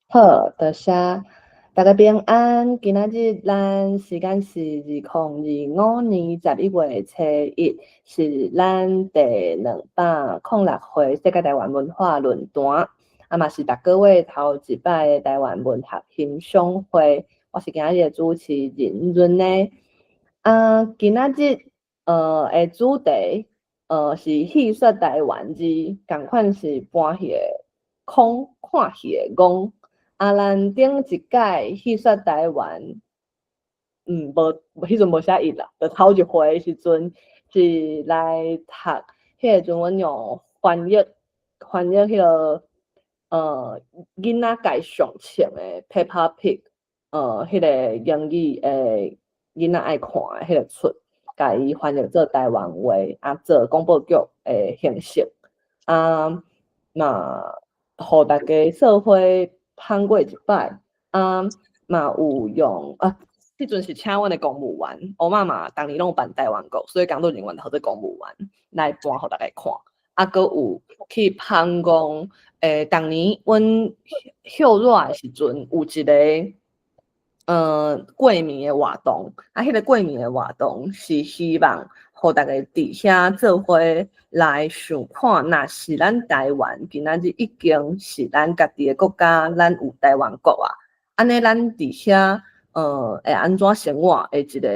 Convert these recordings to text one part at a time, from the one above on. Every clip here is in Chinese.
好，多谢大家平安。今仔日咱时间是2025年11月初1，是咱第206回世界台湾文化论坛，嘛是逐个月头一摆的台湾文学欣赏会。我是今仔日的主持人润呢。今仔日的主题是戏说台湾字，共款是搬戏的空，看戏的戆。咱顶一届戏说台湾，迄阵无写伊啦，就头一回时阵是来读，迄个阵阮用翻译迄个囡仔界上穿的 Peppa Pig，迄个英语诶囡仔爱看的迄个出，甲伊翻译做台湾话，做广播剧诶形式，嘛，互大家做伙捧过一摆，嘛有用迄阵是请阮的公务员，乌妈妈当年拢办台湾国，所以工作人员或者公务员来搬互大家看，阁有去捧讲，当年阮秀热的时阵有一个过年的活动，迄个过年的活动是希望互大家伫遐做伙来想看，若是咱台湾今仔日已经是咱家己的国家，咱有台湾国啊，安尼咱伫遐会安怎生活的一个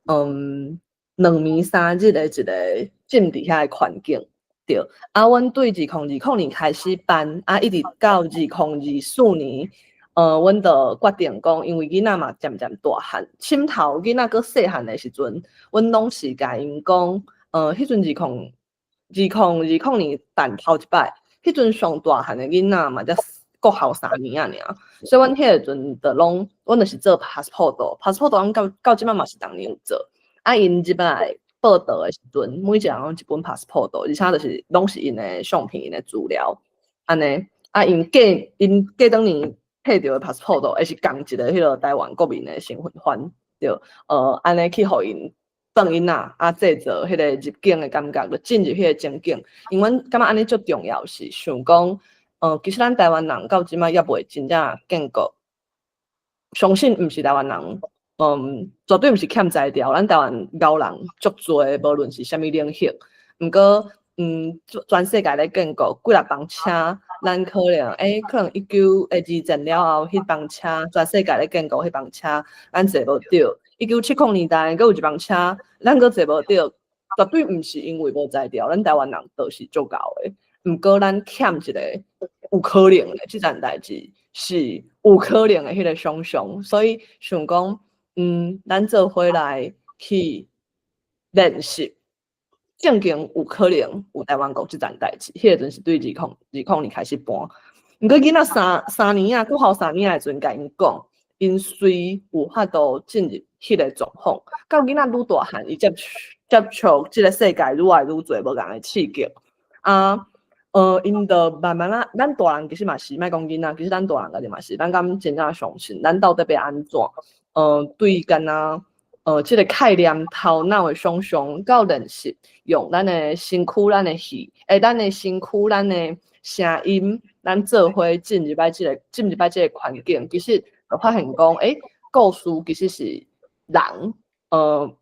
2暝3日的一个浸伫遐的环境，对。阮对2020年开始办，一直到2024年。阮就决定讲，因为囡仔嘛渐渐大汉，深头囡仔搁细汉的时阵，阮拢是甲因讲，迄阵2020年办头一摆，迄阵上大汉的囡仔嘛才国校3年啊尔，所以阮迄个阵就拢，阮就是做 passport，passport 阮到即摆嘛是当年有做，因即摆报道的时阵，每一个人拢一本 passport，而且就是拢是因的相片、因的资料，安尼，因过当年。摕到的 passport 也是共一个迄个台湾国民的身份番，对，安尼去互因转因制作迄个入境的感觉，就进入迄个情景。因为阮感觉安尼足重要是想讲，其实咱台湾人到即摆也未真正建国，相信毋是台湾人，绝对毋是欠才调，咱台湾高人足多，无论是啥物领域，毋过。全世界咧建国，几若班车，咱可能1920了后，迄班车全世界咧建国，迄班车咱坐无着。1970年代，阁有一班车，咱阁坐无着，绝对毋是因为无才调，咱台湾人都是足够诶。毋过咱欠一个有可能诶，即件代志是有可能诶，迄个想象，所以想讲，咱做伙来去练习。正经有可能有台湾国即件代志，迄个阵是对2020年开始搬。毋过囡仔三年啊，国校3年的时阵，甲因讲，因虽有法度进入迄个状况，到囡仔愈大汉，伊接触即个世界愈来愈多无共的刺激因就慢慢咱大人其实嘛是，莫讲囡仔，其实咱大人家己嘛是，咱敢真正相信，咱到底要安怎？对干那。即个概念、头脑的想象，到认识，用咱的身躯、咱的耳，咱的身躯、咱的声音，咱做伙进入摆即个环境，其实就发现讲，故事其实是人，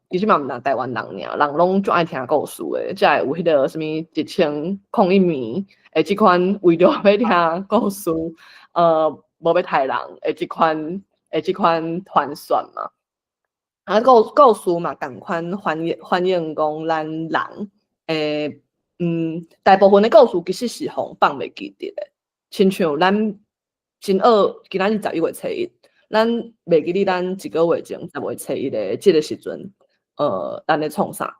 其实嘛毋但台湾人尔，人拢足爱听故事的，才会有迄个什物1001年，即款为着要听故事，无要杀人即款传说嘛。故事嘛，共款反映讲咱人，大部分的故事其实是互放袂记得的，亲像咱真学今仔日11月初1，咱袂记得咱1个月前10月初1的即个时阵，咱咧创啥？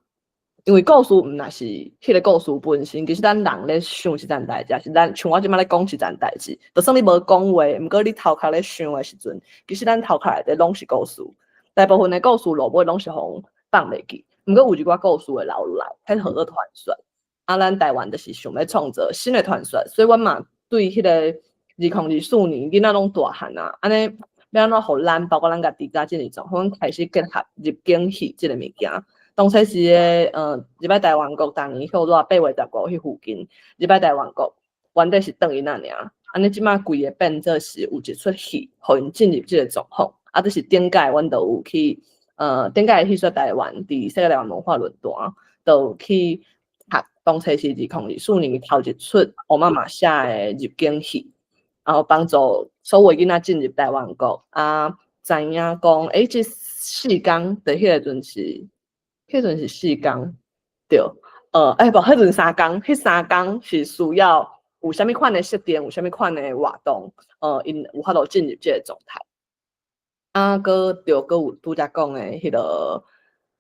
因为故事毋若是迄个故事本身，其实咱人咧想一件代志，是咱像我即摆咧讲一件代志，就算你无讲话，毋过你头壳咧想的时阵，其实咱头壳内底拢是故事。大部分的故事落尾拢是互放袂记，毋过有一寡故事会留落来，迄号做传说。咱台湾就是想要创造新的传说，所以阮嘛对迄个2024年囡仔拢大汉啊，安尼要安怎互咱，包括咱家己家即个状况开始结合入境戏即个物件。当初是入摆台湾国当年休热8月15迄附近，入摆台湾国原底是转因仔尔，安尼即马规个变做是有一出戏，互因进入即个状况。就是顶届阮都有去，顶届戏说台湾伫世界台湾文化论坛，都有去读当初是2024年头一出我妈妈写的入境戏，然后帮助所有囡仔进入台湾国知影讲，这4天的迄阵是4天，对，无，迄阵3天，迄3天是需要有啥物款的设定，有啥物款的活动，因有法度进入这个状态。搁有拄则讲的迄个，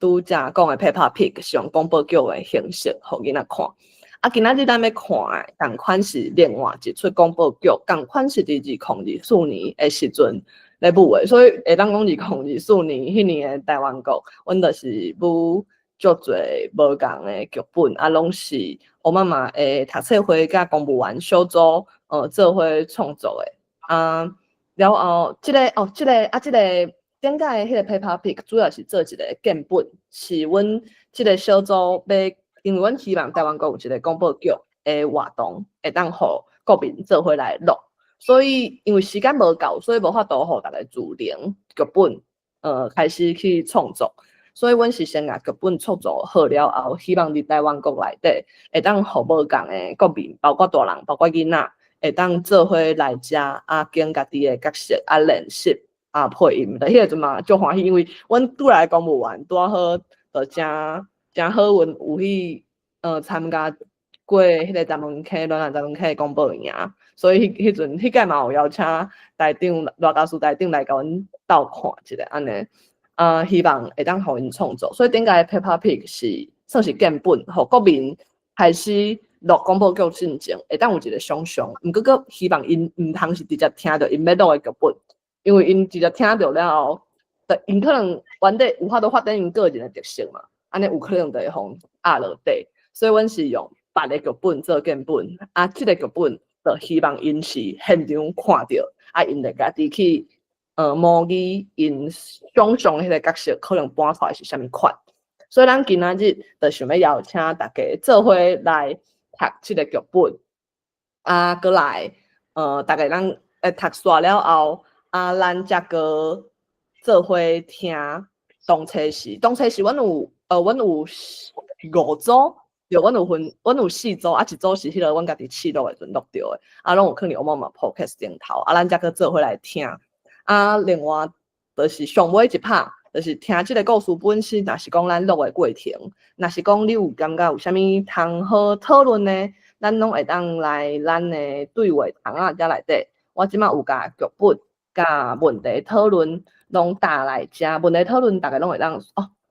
拄则讲的 Peppa Pig 是用广播剧的形式，互囡仔看。今仔日咱要看的，同款是另外一出广播剧，同款是伫2024年的时阵来舞的，所以会当讲2024年迄年的台湾国，阮就是舞足侪无共的剧本，拢是我妈妈的读册会甲公务员小组做伙创作的了后，即个顶届迄个 Peppa Pig 主要是做一个建本，是阮即个小组要，因为阮希望台湾国有一个广播剧的活动，会当互国民做伙来录，所以因为时间无够，所以无法度互大家自行剧本开始去创作，所以阮是先甲剧本创作好了后，希望伫台湾国内底会当互无共的国民，包括大人，包括囡仔。会当做伙来遮经家己的角色练习配音，迄个阵嘛足欢喜，因为阮拄来公务员拄好，就真好运有去参加过迄个暖10K 的公布营，所以迄阵迄届嘛有邀请台长热教师台长来甲阮斗看一下安尼希望会当互因创作，所以顶届 Peppa Pig 是算是建本，互国民开始。录广播剧进前，会当有一个想象，毋过佫希望因毋通是直接听到因要录的剧本，因为因直接听到了后，因可能原底有法度发展因个人的特色嘛，安尼有可能就会互压落底，所以阮是用别的剧本做建本，即个剧本就希望因是现场看到，因就家己去模拟因想象迄个角色可能搬出来是啥物款，所以咱今仔日就想要邀请大家做伙来。读即个剧本，过来，大概咱读煞了后，咱才个做伙听动车时，阮有5组，对，阮有4组，一组是迄个阮家己试录的阵录着的，拢有可能我妈 podcast 顶头，咱才个做伙来听，另外就是上尾一拍。就是听即个故事本身，若是讲咱录的过程，若是讲你有感觉有啥物通好讨论呢？咱拢会当来咱的对话窗遮内底。我即马有甲剧本、甲问题讨论拢搭来遮，问题讨论大家拢会当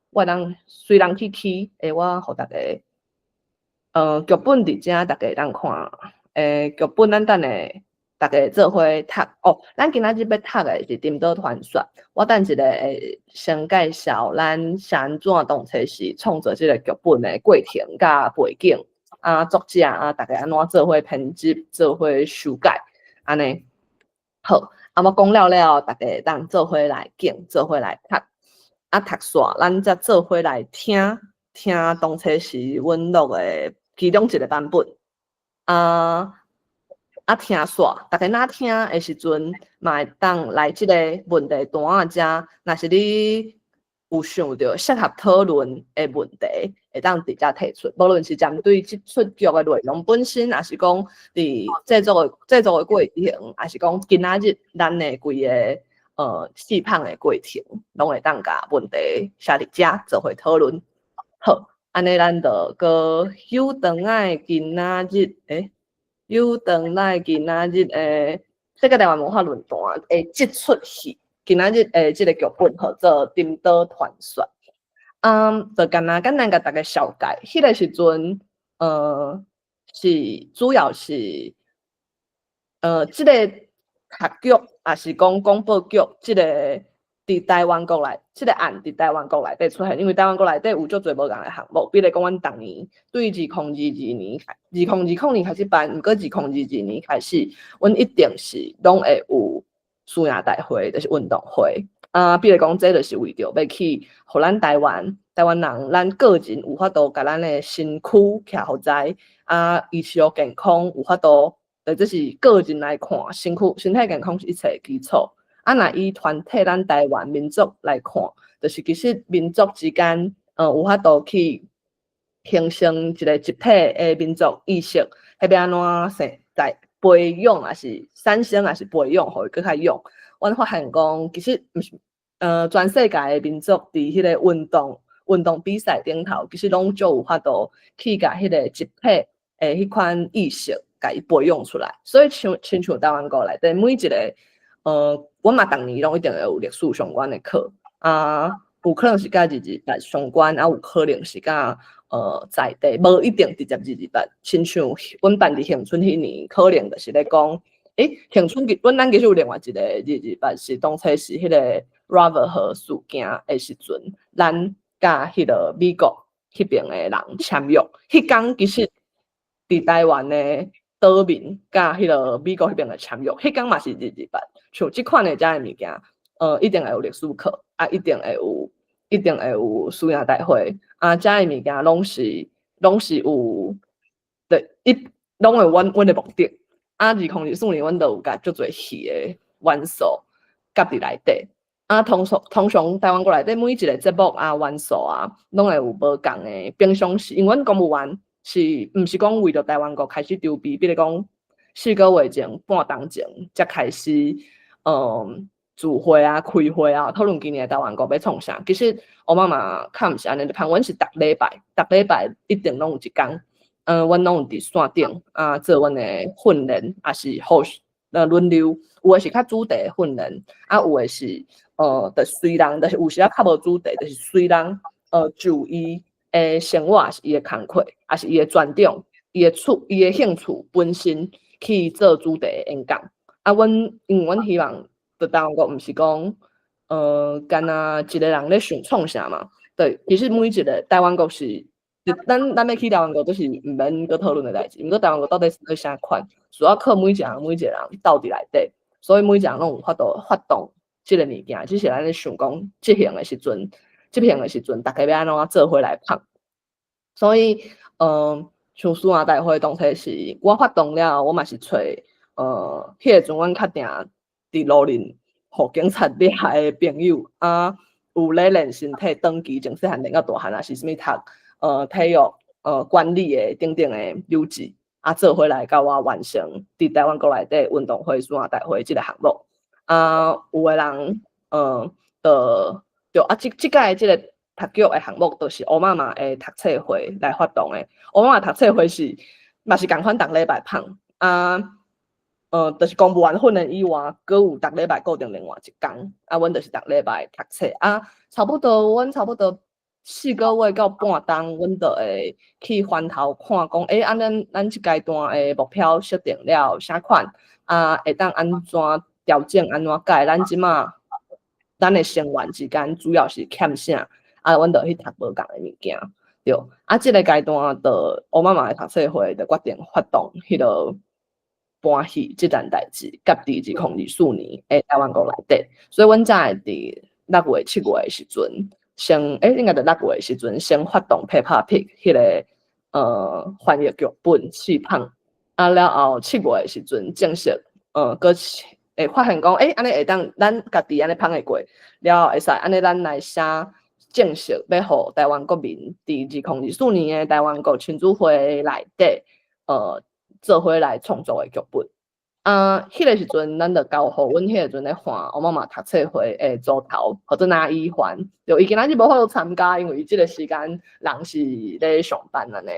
我会当随人去，我互大家剧本伫遮，大家会当看。剧本咱等下。大家做伙读咱今仔日要读的是《岛传说》。我等一下会先介绍咱是安怎当初是创作这个剧本的过程甲背景作者大家安怎做伙编辑、做伙修改安尼。好，我讲了，大家会当做伙来讲，做伙来读读煞，咱才做伙来听当初是阮录的其中一个版本听煞，大家若听的时阵，嘛会当来即个问题单遮。若是你有想到适合讨论的问题，会当直接提出。无论是针对即出剧的内容本身，还是讲伫制作的过程，还是讲今仔日咱的规个试拍的过程，拢会当甲问题写伫遮做伙讨论。好，安尼咱就搁有长爱今仔日有长来今仔日世界台湾文化论坛即出戏，今仔日即个剧本叫做《岛传说》。就简单甲大家小解。迄个时阵，是主要是即个读剧，也是讲广播剧，即个伫台湾国内，即个案伫台湾国内底出现，因为台湾国内底有足侪无共的项目，比如讲阮逐年对2022年开始办，毋过2022年开始，阮一定是拢会有师爷大会，就是运动会比如讲，这就是为着要去，互咱台湾人，咱个人有法度甲咱的身躯徛好在医疗健康有法度这是个人来看，身体健康是一切基础。啊，若以团体咱台湾民族来看，就是其实民族之间，有法度去形成一个集体的民族意识，迄边安怎在培养，还是产生，还是培养，互伊更较勇。阮发现讲，其实毋是，全世界的民族伫迄个运动比赛顶头，其实拢就有法度去甲迄个集体诶迄款意识，甲伊培养出来。所以亲像台湾国内底每一个，阮嘛逐年拢一定会有历史相关的课啊，有可能是甲日八相关，啊有可能是甲在地，无一定直接日八。亲像阮办伫恒春迄年，可能就是咧讲。恒春阮咱其实有另外一个日八是当初是迄个 Rover 河事件的时阵，咱甲迄个美国迄边的人签约。迄天其实伫台湾的岛民甲迄个美国迄边的签约，迄天嘛是日八。像即款的遮的物件，一定会有历史课，啊，一定会有书亚大会，啊，遮的物件拢是有的，拢有阮的目的。啊，2024年阮都有甲足侪戏的元素夹伫内底。啊，通常台湾国内底每一个节目啊、元素啊，拢会有无共的平常时，因为阮公务员毋是讲为着台湾国开始筹备，比如讲4个月前、半冬前才开始，聚会啊、开会啊，讨论今年的台湾国要创啥。其实我妈妈较毋是安尼的，阮是逐礼拜一定拢有一天。阮拢有伫线顶啊做阮的训练，也是轮流，有诶是较主题的训练，啊有诶是就随人，就是有时仔较无主题，就是随人就伊诶生活，也是伊诶工课，也是伊诶专长，伊诶兴趣本身去做主题的演讲。啊，因为阮希望伫台湾国毋是讲干那一个人咧想创啥嘛，对，其实每一个台湾国是。咱要去台湾国都是毋免搁讨论的代志，毋过台湾国到底是做啥款，主要靠每一个人到底内底，所以每一个人拢有法度发动即个物件。只是咱咧想讲，即片的时阵，大家要安怎做伙来拍。所以，像书亚大会当初是我发动了，我嘛是找迄个阵阮较定伫路林，互警察掠的朋友啊，有咧练身体，长期从细汉练到大汉，也是啥物读。体育管理的等等的优质，啊，做回来甲我完成伫台湾国内底运动会、书亚大会即个项目。啊，有的人就啊，即届即个读剧的项目，就是我妈妈的读册会来发动的。我妈妈读册会嘛是共款逐礼拜放啊，就是公务员训练以外，阁有逐礼拜固定另外一天。啊，阮就是逐礼拜读册啊，差不多4个月到半冬，阮就会去翻头看讲，咱即阶段诶目标设定了啥款啊？会当安怎调整、安怎改？咱诶成员之间主要是欠啥？啊，阮就去读无共诶物件，对。啊，即个阶段的我妈妈诶读册会就决定发动迄个搬戏即件代志，甲伫2024年诶台湾国内底，所以阮才会伫6月、7月诶时阵。应该就6月的时阵，先发动 Peppa Pig 迄个翻译剧本试放，啊了后7月的时阵正式搁会发现讲，安尼会当咱家己安尼放会过，了后会使安尼咱来写正式要互台湾国民伫2024年的台湾国亲子会内底做伙来创作的剧本。迄个时阵，咱就交互阮迄个阵咧看我妈妈读册会诶组头，或者拿伊还，就伊今仔日无法度参加，因为伊即个时间人是咧上班安尼。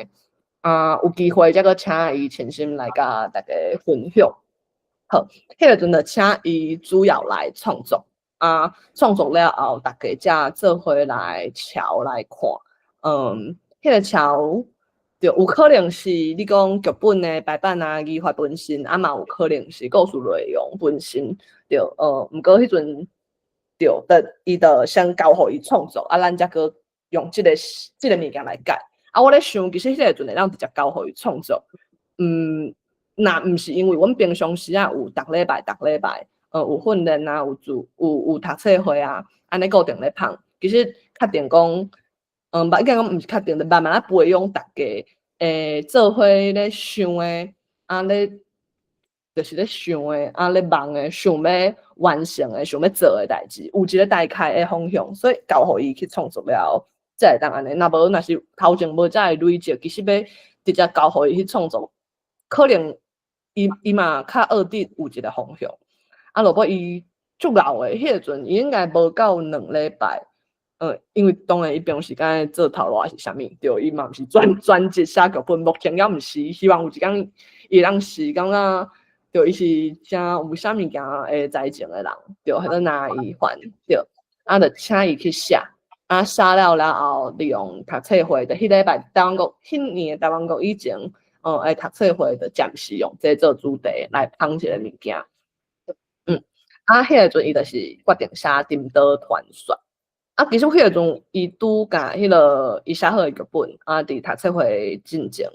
有机会则个请伊亲身来甲大家分享。好，迄个阵就请伊主要来创作。创作了后，大家才做伙来瞧来看。迄个瞧。就有可能是你讲剧本的排版啊、语法本身，嘛有可能是故事内容本身。对，毋过迄阵对，伊就先交互伊创作，咱才个用即个物件来改。我咧想，其实迄个阵会当直接交互伊创作。若毋是因为阮平常时有逐礼拜有训练啊，有读册会啊，安尼固定咧放。其实确定讲。应该讲毋是确定，就慢慢培养大家做伙咧想咧就是咧想诶，咧梦诶，想要完成诶，想要做诶代志，有一个大概诶方向，所以交互伊去创作了，才会当安尼。若是头前无才会累积，其实要直接交互伊去创作，可能伊嘛较二弟有一个方向。若果伊足老诶，迄个阵伊应该无够2礼拜。因为当然伊平时敢做头路还是啥物，对，伊嘛毋是专职写剧本，目前也毋是，希望有一天伊当时感觉，对，伊是真有啥物件会才情诶人，对，迄个拿伊还，对，就请伊去写，写了后，利用读册会的迄礼拜，迄年台湾国以前，诶读册会的暂时用这做主题来捧一个物件，迄个阵伊就是决定写《沉岛传说》。其实迄个阵伊拄甲迄个伊写好诶剧本，伫读册会进前，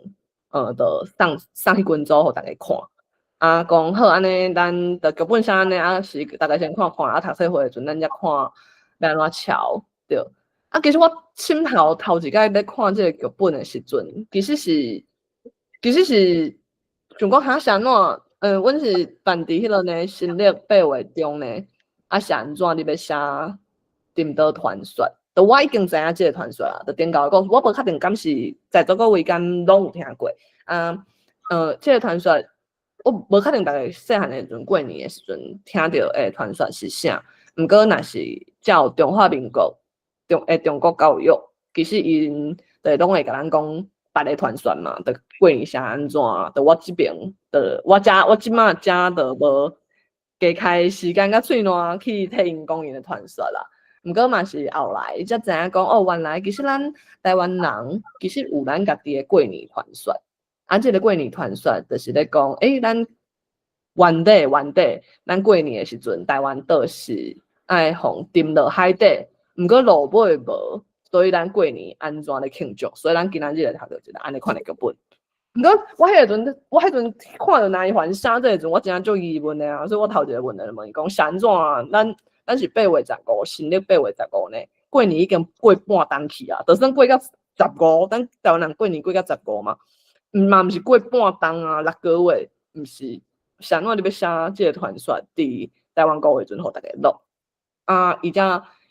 就送去群组互逐个看。讲好安尼，咱的剧本写安尼，是大家先看，读册会诶阵，咱才看要安怎抄，对。其实我深头一摆咧看即个剧本诶时阵，其实是想讲是安怎？阮是办伫迄个呢，新历8月中呢，是安怎你要写？沉岛传说，我已经知影即个传说啦。顶高讲，我无确定敢是在座各位敢拢有听过。即个传说，我无确定大家细汉诶时阵过年诶时阵听到诶传说是啥。毋过若是照中华民国中国教育，其实因拢会甲咱讲别个传说嘛，过年是安怎？我即边我即马遮无加开时间甲喙烂去替因讲因诶传说啦。毋过嘛是后来才知影讲，原来其实咱台湾人其实有咱家己的过年传说。即个过年传说就是咧讲，咱原底，咱过年的时阵，台湾岛是爱互沉落海底，毋过路尾无，所以咱过年安怎咧庆祝？所以咱今仔日来读到一个安尼款的剧本。毋过我迄阵看到那一环沙这阵，我真正足疑问的所以我头一个问的问伊讲，安怎咱是8月15，新历8月15呢？过年已经过半冬去啊，就算过到15，咱台湾人过年过到15嘛，毋是过半冬啊，6个月，毋是。安怎你要写即个传说伫台湾国时阵，互大家录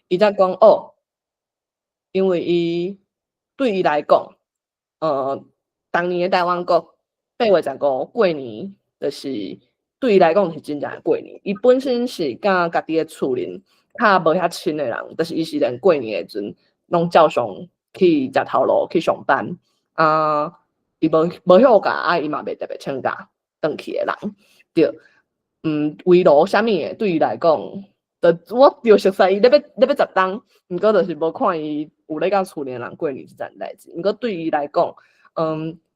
伊才讲因为对伊来讲，当年的台湾国8月15过年，就是对伊来讲是真正的过年。伊本身是甲家己的厝邻较无遐亲的人，就是伊是连过年的时阵拢照常去食头路去上班伊无休假伊嘛袂特别请假转去的人。对，围炉啥物诶，对伊来讲，我着熟悉伊咧要十冬，毋过就是无看伊有咧甲厝里人过年即件代志。毋过对伊来讲，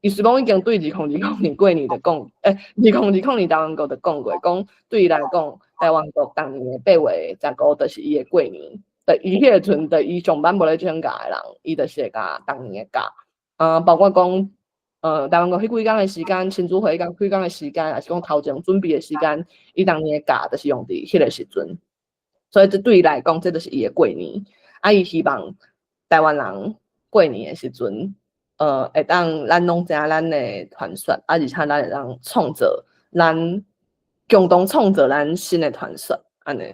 伊虽讲已经对2020年过年就讲，2020年台湾国就讲过，讲对伊来讲，台湾国当年8月15就是伊诶过年。伊迄个阵伊上班无咧请假诶人，伊就是会甲当年诶假。包括讲。台湾国迄几工的时间，亲子会讲几工的时间，还是讲头前准备的时间，伊当年的假就是用伫迄个时阵，所以这对伊来讲，这就是伊的过年。伊希望台湾人过年的时阵，会当咱拢知影咱的传说，而且咱会当创造咱共同创造咱新的传说，安尼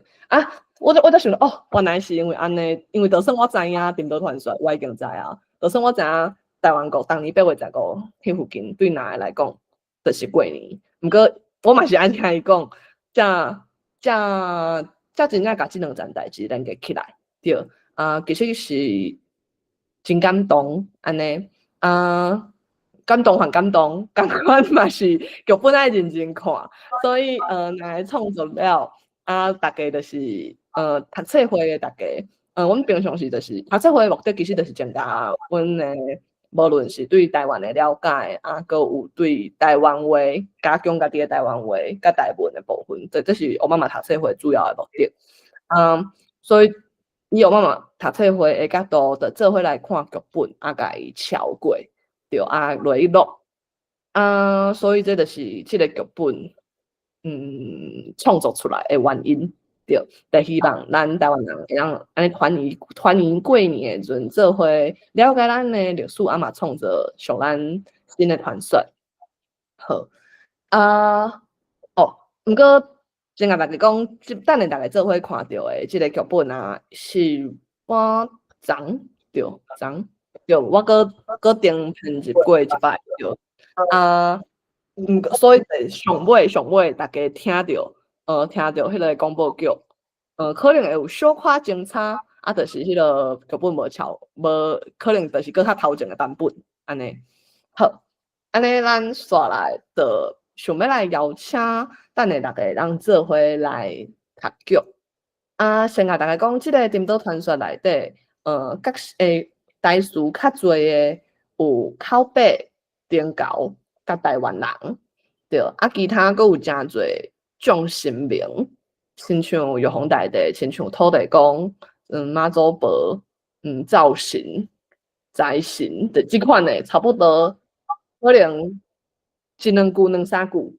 我就想到原来是因为安尼，因为就算我知影沉岛传说，我已经知啊，就算我知影。台湾国当年8月15，迄附近对哪个来讲，就是过年。毋过我嘛是安听伊讲，真正甲即2件代志连接起来，对其实是真感动安尼感动还感动，感款嘛是剧本爱认真看，所以来创作了大家就是读册会的大家，阮平常时就是读册会的目的其实就是增加阮的。无论是对台湾的了解阁有对台湾话加强家己的台湾话甲台文的部分，这是我妈妈读册会主要的目的。所以以我妈妈读册会的角度，就做伙来看剧本，甲伊抄过，对落去录。所以这就是这个剧本，创作出来的原因。对，就希望咱台湾人会当安尼团圆过年的时阵，做伙了解咱的历史，嘛创造属咱新的传说。好毋过先甲大家讲，等下大家做伙看到的即个剧本啊，是我昨对，我搁顶편집过一摆对，啊，所以上尾大家听到迄个广播剧，可能会有小可精差，啊，就是迄个剧本无可能就是搁较头前的版本安尼。好，安尼咱煞来就想要来邀请，等下大家人做伙来读剧。先甲大家讲，即个《颠倒传说》内底，各台词较侪诶，有口北、顶高、甲台湾人，对，其他佫有诚侪种神明，亲像玉皇大帝，亲像土地公，妈祖婆，灶神、财神，就即款诶，差不多可能一两句、两三句、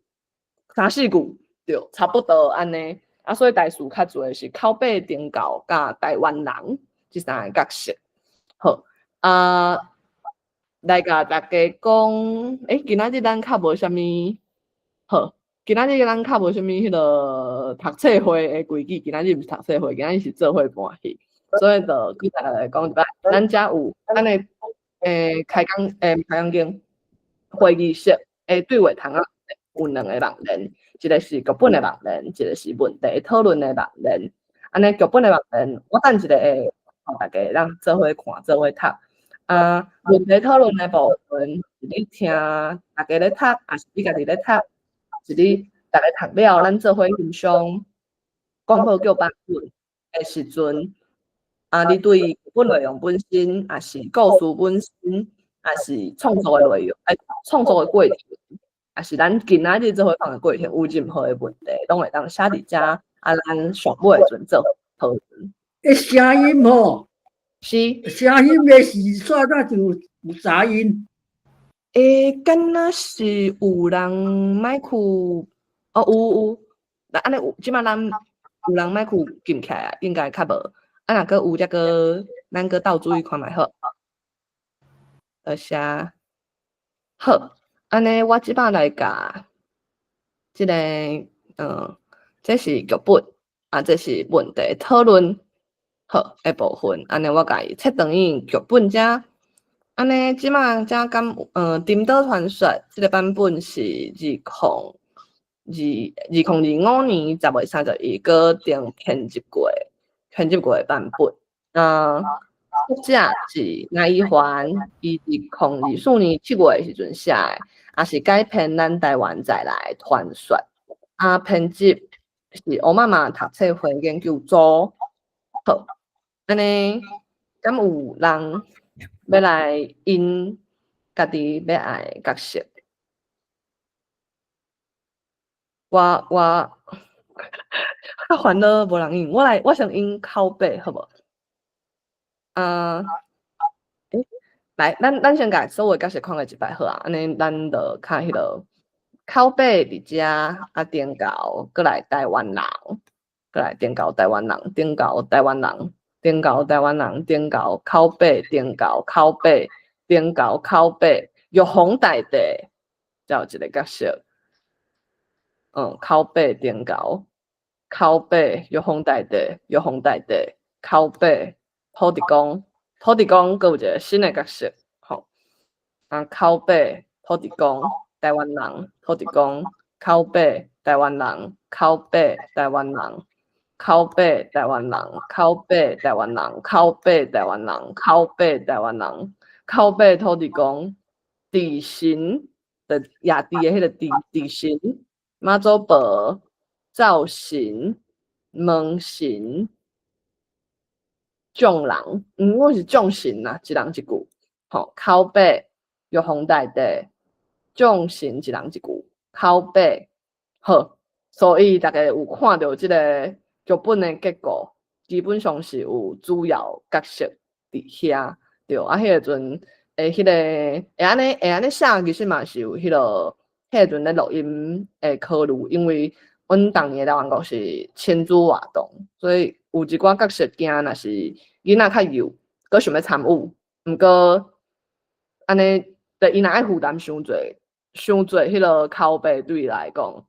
三四句，对，差不多安尼。所以台词较侪是口北、顶高甲台湾人即三个角色。好，来甲大家讲，今仔日咱较无啥物好，今仔日咱较无啥物迄个读册会的规矩，今仔日毋是读册会，今仔日是做伙搬戏，所以就佮大家来讲一摆，咱遮有咱的开讲间会议室对话窗啊，有两个人面，一个是剧本的人面，一个是问题讨论的人面。安尼剧本的人面，我等一下会互大家咱做伙看，做伙读。问题讨论的部分是你听大家咧读，还是你家己咧读？是你大家读了，咱做伙欣赏广播剧版本的时阵，你对剧本内容本身，还是故事本身，还是创作的内容，创作的过程，还是咱今仔日做伙讲的过程，有任何的问题，拢会当写伫遮，咱上尾的时阵做讨论。声音吼，是声音的时煞那就有杂音。敢若是有人麦克有，安尼有，即摆咱有人麦克禁起来啊，应该较无。若佫有，则佫咱佫倒注意看觅好。写好，安尼我即摆来甲即个这是剧本这是问题讨论好的部分。安尼我甲伊切等于剧本遮。安尼即马遮讲颠倒传说即个版本是2025年10月31个顶编辑过的版本。作者是赖依环，伊2024年7月时阵写的，也是改编咱台湾再来传说。编辑是欧妈妈读册会研究组。好，安尼敢有人要来因家己要爱的角色？我较烦恼无人应，我想应口北好无？来，咱先甲所有角色看个一摆好啊，安尼咱就较迄落口北伫遮顶高，过来台湾人，过来顶高台湾人，顶高台湾人，顶高台湾人，顶高口北，顶高口北，顶高口北，玉皇大帝，才有一个角色。口北顶高，口北玉皇大帝，玉皇大帝，口北土地公。土地公佫有一个新的角色，吼，口北土地公台湾人，土地公口北台湾人，口北台湾人，口北台湾人，口北台湾人，口北台湾人，口北台湾人，口北土地公，地神的亚地的迄个地神，妈祖婆，灶神，门神。众人，我是众神啦，一人一句，吼，口北玉皇大帝，众神一人一句，口北好，所以大家有看到即个剧本的结果，基本上是有主要角色伫遐，对，迄个阵迄个会安尼写，其实嘛是有迄个迄个阵咧录音考虑，因为阮当年的台湾国是千主活动，所以有一寡角色惊若是囡仔较幼，佮想要参与，毋过安尼，伊若爱负担伤侪迄个口碑对伊来讲，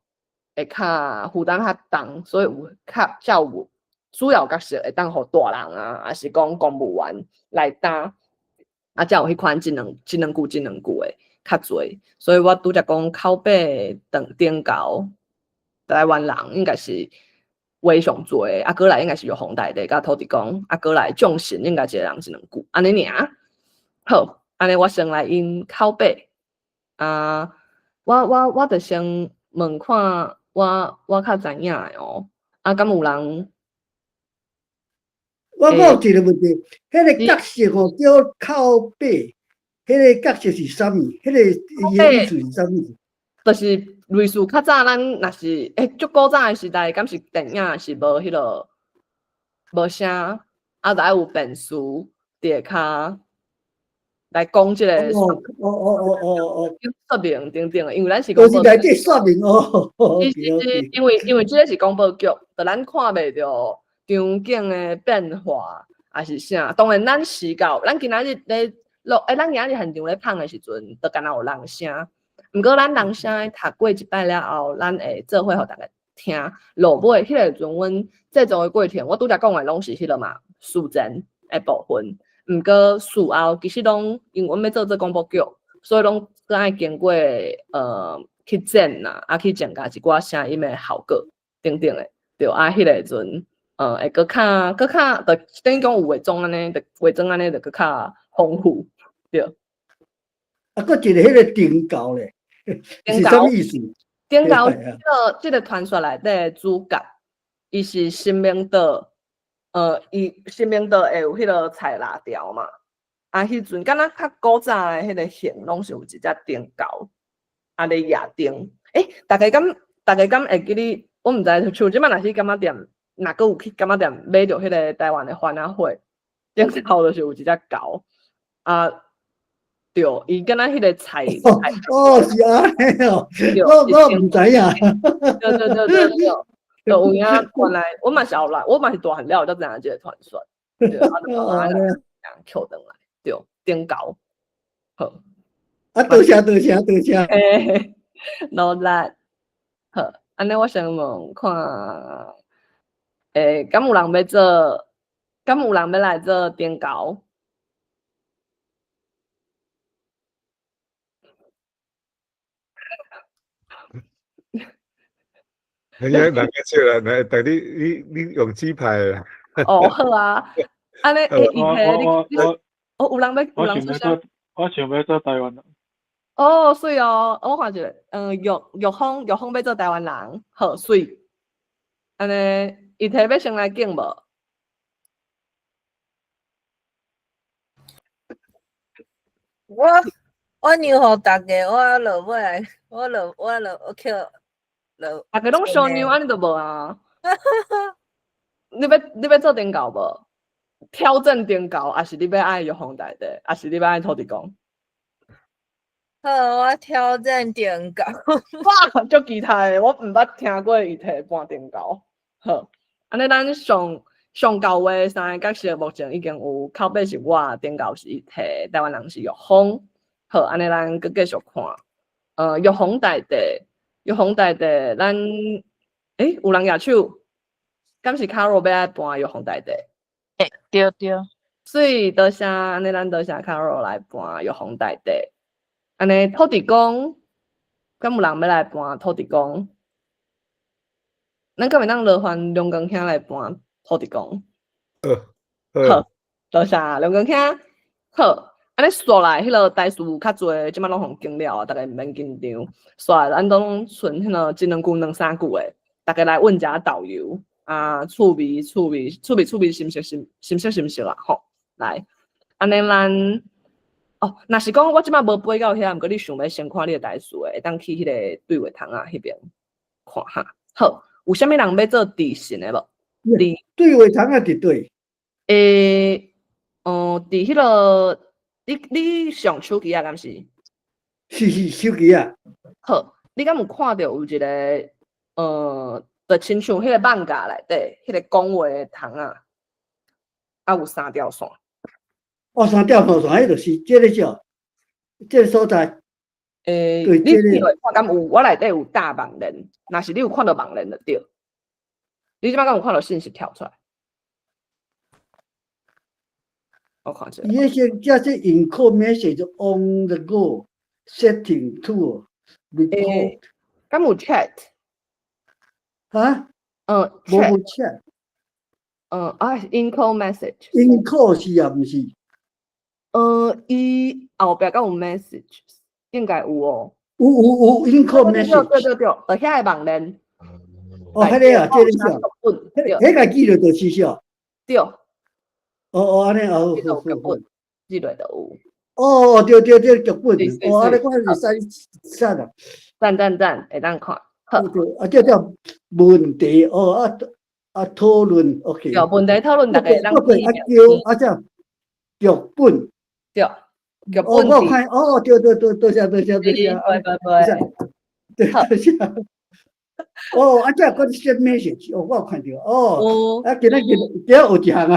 会较负担较重，所以有较有主要角色会当互大人啊，还是讲公务员来担，啊，才有迄款职能句诶较侪。所以我拄则讲口碑顶高，台湾人应该是话上侪诶，啊，过来应该是玉皇大帝甲土地公，啊，过来众神应该一个人职能句，安尼尔。好，安尼我先来因口碑啊，我着先问看我较知影诶哦，啊，敢有人？我有一个问题，迄个角色吼叫靠背，迄个角色是啥物？迄个伊的意思是啥物？就是类似较早咱若是足古早诶时代，敢是电影是无迄落无声，啊，着爱有辨识伫下骹来讲即个说明等等诶，因为咱是讲就是内底说明哦。因为即个是广播剧，着咱看袂着场景诶变化，还是啥。当然，咱视角，咱今仔日咧录，咱今仔日现场咧放诶时阵，着敢若有人声。毋过咱人声读过一摆了后，咱会做伙互逐个听。落尾迄个时阵，阮制作诶过程，我拄则讲诶拢是迄落嘛，事前诶部分。毋过事后其实拢因为阮要做这广播剧，所以拢更爱经过去剪啦，啊去增加一寡声音诶效果等等诶，对啊，迄个时阵会搁较，就等于讲有化妆安尼，就化妆安尼就搁较丰富，对。啊，搁一个迄个顶高咧，是啥物意思？顶高即个传说内底主角，伊是生命岛，伊生命岛会有迄个菜辣条嘛？啊，迄阵敢若较古早诶迄个线，拢是有一只顶高，啊咧夜灯。大家敢会记哩？我毋知像即摆若是柑仔店，若搁有去柑仔店买着迄个台湾诶番仔花，顶头就是有一只猴啊。对，伊敢若迄个菜哦，是安尼哦，我毋知影。对，有影原来我嘛是后来，我嘛是大汉了才知影即个传说，对，啊，就慢慢扣转来，对，顶高，好，啊，多谢，老力，好，安尼我想问看，敢有人要来做顶高？人家笑啦，但你用鸡排啦。哦，好啊，安尼有人出声。我想要做台湾人。哦，水哦，我看一个，玉峰要做台湾人，好水。安尼，伊提要先来敬无？我让互大家，我落尾来，我去落。大家拢相让，安尼就无啊。你要做顶高无？挑战顶高，还是你要爱玉皇大帝，还是你要爱土地公？好，我挑战顶高。哇，足期待的，我毋捌听过伊提半顶高。好，安尼咱上高位三个角色目前已经有口碑是我，顶高是伊提，台湾人是玉皇。好，安尼咱佮继续看。玉皇大帝，咱有人举手，敢是 Carol 要来搬玉皇大帝？对。所以多谢，安尼咱多谢 Carol 来搬玉皇大帝。安尼土地公，敢有人要来搬土地公？咱敢会当劳烦龙光兄来搬土地公？好，多谢龙光兄。好，安尼刷来迄个代数较侪，即摆拢互经了啊，大家毋免紧张。刷来咱拢剩迄个一两句、两三句诶，大家来问一下导游啊，趣味，熟啦吼。来，安尼咱。哦，若是讲我即摆无飞到遐，毋过你想要先看你个台数诶，会当去迄个对话窗啊迄边看哈。好，有啥物人要做地神诶无？对话窗啊，伫对。伫迄落，你上手机啊，敢是？是手机啊。好，你敢有看到有一个就亲像迄个网架内底，迄个讲话诶窗啊，啊有3条线。3条线，迄就是这个叫，这个所在。对你这个看敢有我内底有大网链，若是你有看到网链就对。你即摆敢有看到信息跳出来？我看一下。伊迄些叫做 encode message on the go setting to report 敢有 chat？啊，无chat， chat。encode message。encode 是啊，毋是？伊后壁敢有 message， 应该有哦。有 encode 对 message。对，ở遐个网链。哦，迄个啊，这个是啊，迄个记录就是啥？对。安尼哦，记录有脚本，记录就有。哦，对，脚本。安尼我会使删啊。赞，会当看。好。叫问题讨论 ，OK。有问题讨论，大家当对，叫叫脚本。对，脚本。我看，对，多谢。对。这个 send message， 我有看到。今日有一项啊。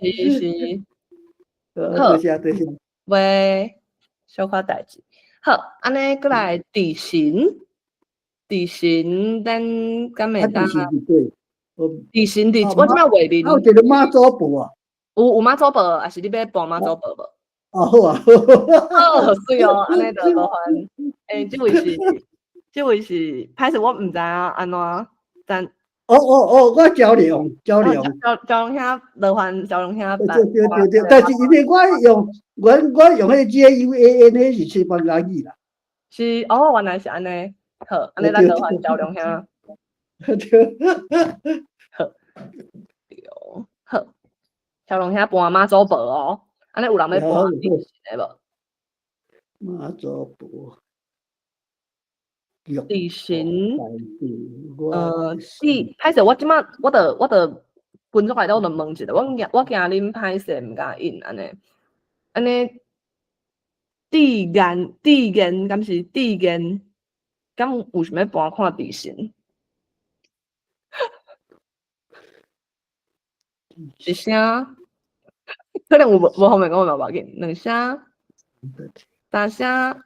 是。多谢。喂，小可代志。好，安尼过来地形，咱敢会当？地形，我即摆画面。有一个妈祖婆啊。有妈祖婆，还是你要搬妈祖婆无？好啊。好水哦，安尼就麻烦。这位是，歹势我毋知影安怎，但。我交流。交流遐麻烦，交流遐。对，但是因为我用迄个 JUAN 迄是西班牙语啦。是原来是安尼。好，安尼咱麻烦交流遐。好，交流遐搬妈祖婆哦，安尼有人要搬地形的无？妈祖婆。地形。歹势，我即摆我着分出来了，我着问一下。我惊恁歹势毋敢应安尼。地缘，敢是地缘？敢有想要搬看地形？一声，可能有无方面讲有无要紧，两声、三声。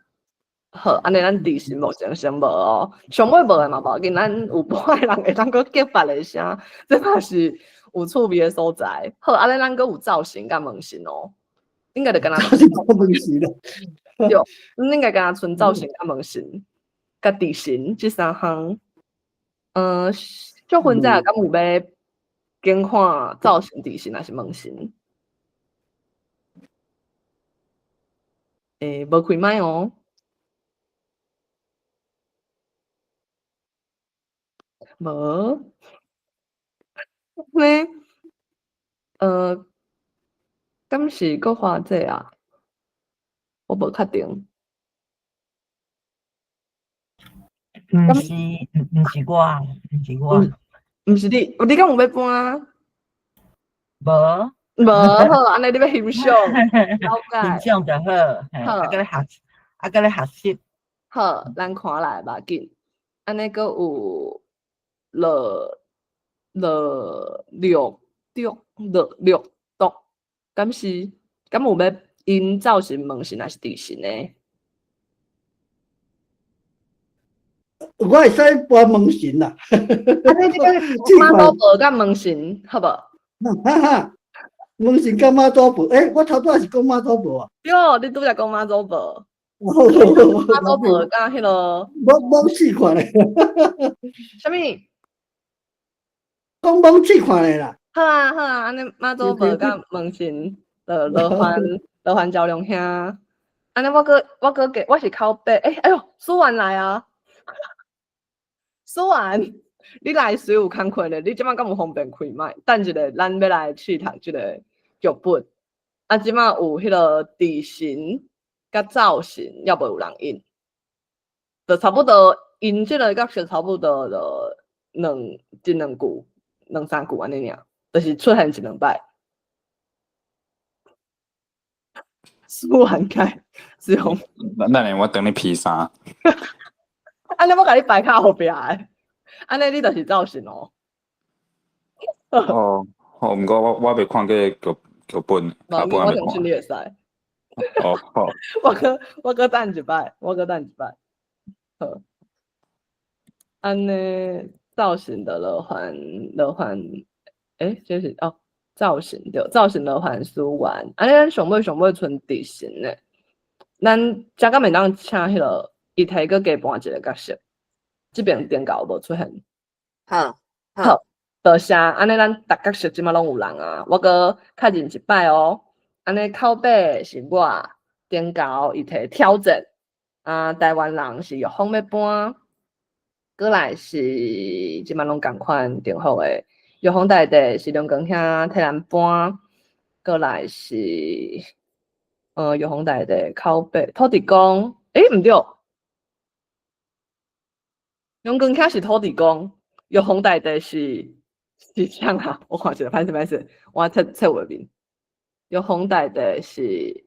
好，安尼咱地形目前先无哦，上尾无诶嘛无要紧，咱有搬诶人会当佫结别诶声，这嘛是有趣味诶所在。好，安尼咱佫有造型甲问型哦，应该着敢若问型啦。对，应该敢若纯造型甲问型，甲地形即三项。小混仔敢有要更看造型、地形还是问型？无开麦哦。无，呢？敢是搁偌济啊？我无确定。毋是我。毋是你，你敢有要搬？无好，安尼你要欣赏，了解。欣赏就好。搁咧学习。好，咱看来吧紧。安尼佫有绿毒，敢有要因造型、问型还是地形呢？我会使搬问型啦。安尼即个妈祖婆甲问型，好无？问型甲妈祖婆，我头拄仔是讲妈祖婆啊。对，你拄则讲妈祖婆。妈祖婆甲迄落。蒙试看咧。啥物？讲蒙试看咧啦。好啊，安尼妈祖婆甲问型，罗环交流兄。安尼我个我是靠背，哎呦，苏完来啊！苏完，你来水有工课咧？你即摆敢有方便开麦？等一下，咱要来试读即个剧本。即摆有迄个地形甲造型，要无有人应？就差不多，因即个角色差不多就两句、两三句安尼尔，就是出现一两摆。苏完开，是用。等下我等你披衫。安尼我甲你摆较后壁诶，安尼你就是造型哦。好，毋过我未看过剧本，我相信你会使。哦好，我搁等一摆，好，安尼造型的乐环，就是造型对，造型乐环输完，安尼咱上尾剩地形呢，咱加敢袂当请迄个伊提个加搬一个角色，即边电稿无出现。好，好，多谢，安尼咱逐角色即马拢有人啊，我搁确认一摆哦。安尼口碑是我，电稿伊提挑战，台湾人是玉峰要搬，过来是即马拢共款定好诶，玉峰大地是龙光兄替咱搬，过来是玉峰大地口碑土地公，毋对，龙光兄是土地公。玉峰大地是啥啊？我看一下，歹势，我册画面。玉峰大地是，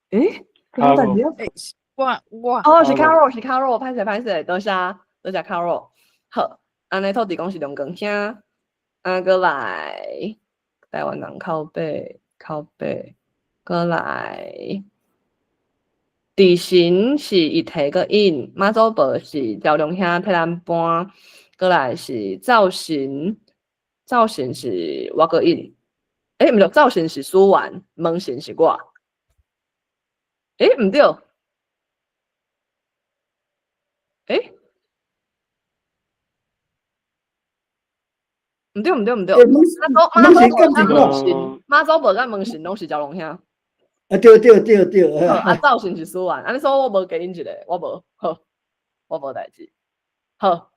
玉峰大地是我Carol，歹势，多谢 Carol。好，安尼土地公是龙光兄，过来台湾人口碑，过来。地形是伊提个印，马祖婆是赵龙兄替咱搬，过来是造型是我个印，毋对，造型是苏完，门神是我，毋对，毋对，马祖婆甲门神拢是赵龙兄。对，造型是输完，安尼说我无给因一个，我无好，我无代志，好，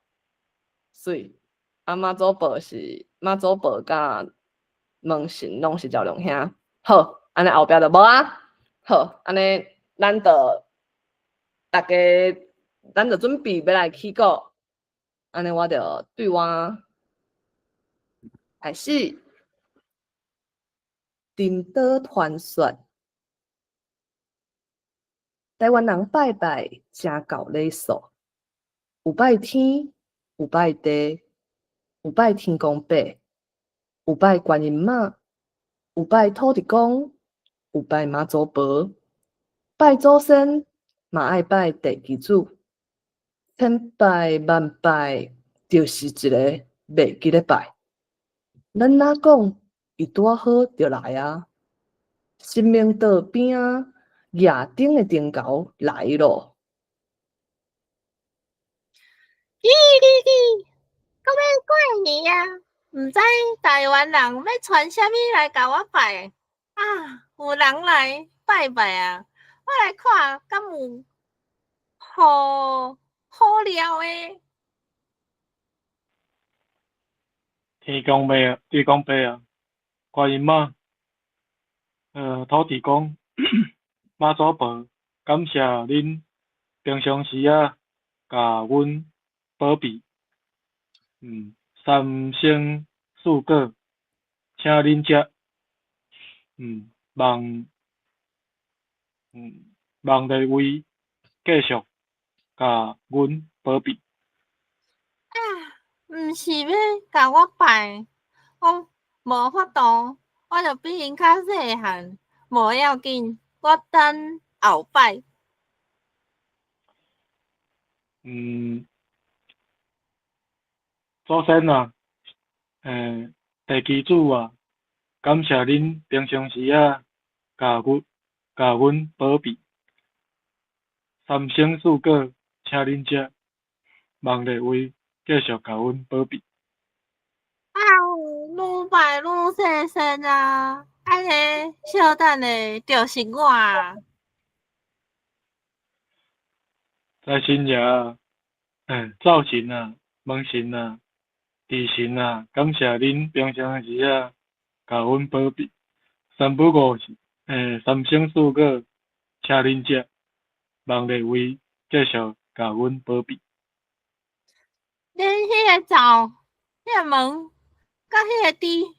水马祖婆甲门神拢是赵龙兄，好，安尼后壁就无啊，好，安尼咱就准备要来起鼓，安尼我就对我开始颠倒传说。台湾人拜拜真够礼数，有拜天，有拜地，有拜天公伯，有拜观音妈，有拜土地公，有拜妈祖婆，拜祖先嘛爱拜地基主，千拜万拜就是一个袂记咧拜。咱哪讲伊拄好就来啊，神明道边啊。亚丁的灯高来咯！到尾过年啊，毋知台湾人要传啥物来甲我拜啊？有人来拜拜啊！我来看，敢有好料诶？天公伯啊，观音妈，土地公，妈祖婆，感谢恁平常时甲阮保庇，三生四果，请恁食，望地位继续甲阮保庇。毋是要甲我拜，我无法度，我着比因较细汉，无要紧，我等后摆。祖先啊，地基主啊，感谢恁平常时甲阮保庇，三生四果，请恁食，望地位继续甲阮保庇。愈拜愈细声啊！安尼小等的就是我啊！在新爷造型啊，门神啊，地形啊，感谢恁平常时甲阮保庇，三不五时，三生四果，请恁食，望地位继续甲阮保庇。恁迄个灶、迄个门、甲迄个猪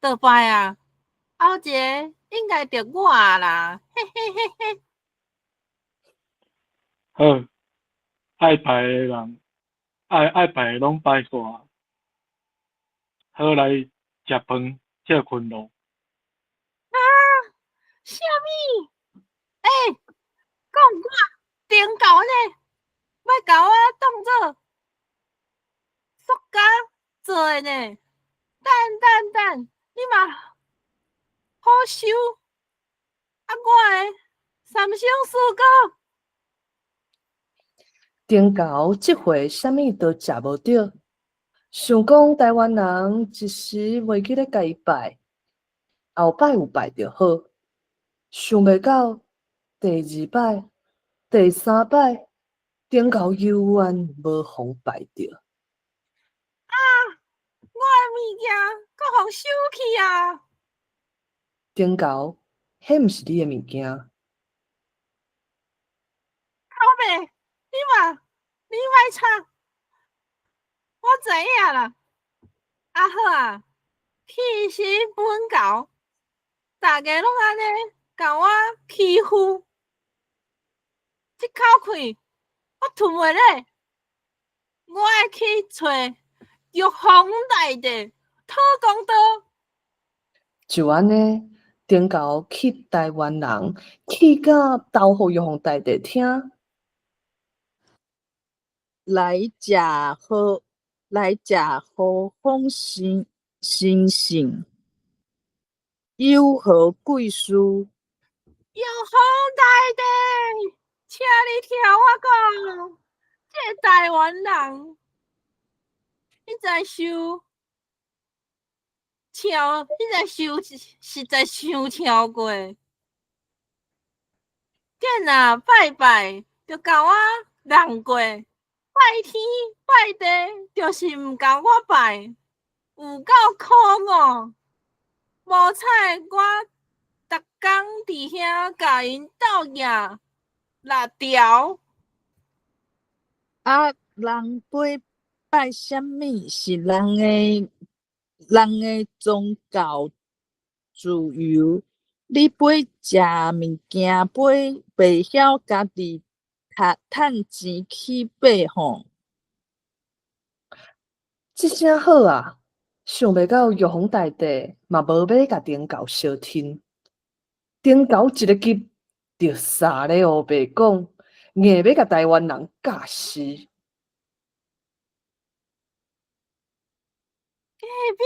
倒拜啊！后一个应该着我啦，嘿嘿嘿嘿。好，爱拜的人，爱拜的拢拜煞，好来食饭，遮困路。啥物？讲我顶狗呢，要甲我当做塑胶做的呢。等，你嘛好收，我的三星四果。顶猴即回啥物都食无着，想讲台湾人一时袂记咧家己拜，后摆有拜就好。想袂到第二摆、第三摆，顶猴犹原无互拜着。我的物件搁互收去啊！顶猴，迄毋是你的物件。宝贝，你莫吵，我知影啦。啊好啊，去时本狗，大家拢安尼甲我欺负，即口气我吞袂咧，我爱去找玉皇大帝讨公道。就安尼，顶猴去台湾人去甲斗互玉皇大帝听。来食好风神圣，有何贵事？玉皇大帝，请你听我讲，这台湾人，你在收超，你在收实在伤超过。见啊拜拜，就甲我人过；拜天拜地，就是毋甲我拜，有够可恶。无彩我逐工伫遐甲因斗赢6条。啊，人要拜什么？是人的宗教自由。你买食物件，袂晓家己趁钱去买吼。即声好啊！想袂到玉皇大帝嘛无要甲顶猴相听，顶猴一个急，就撒咧黑白讲，硬要甲台湾人教死。隔壁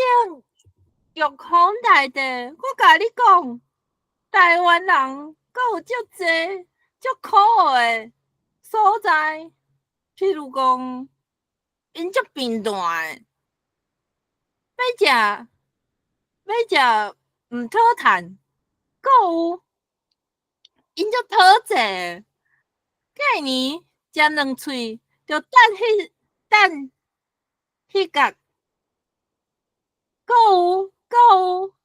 玉皇大帝，我甲你讲，台湾人阁有足济足可爱的所在，譬如讲，因足贫惰的，要食毋讨趁，阁有因足讨济的，隔年食两喙，就等迄角。阁有，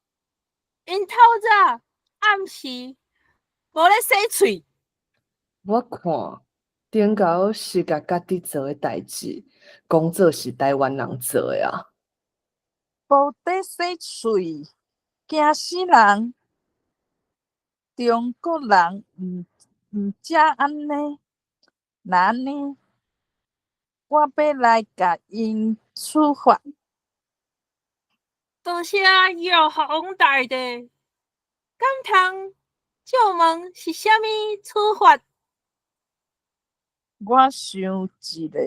因透早暗时无咧洗喙。我看顶猴是甲家己做诶代志，讲做是台湾人做诶啊。无得洗喙，惊死人！中国人毋则安尼，那安尼，我要来甲因处罚。多谢玉皇大帝，敢通借问是啥物处罚？我想一个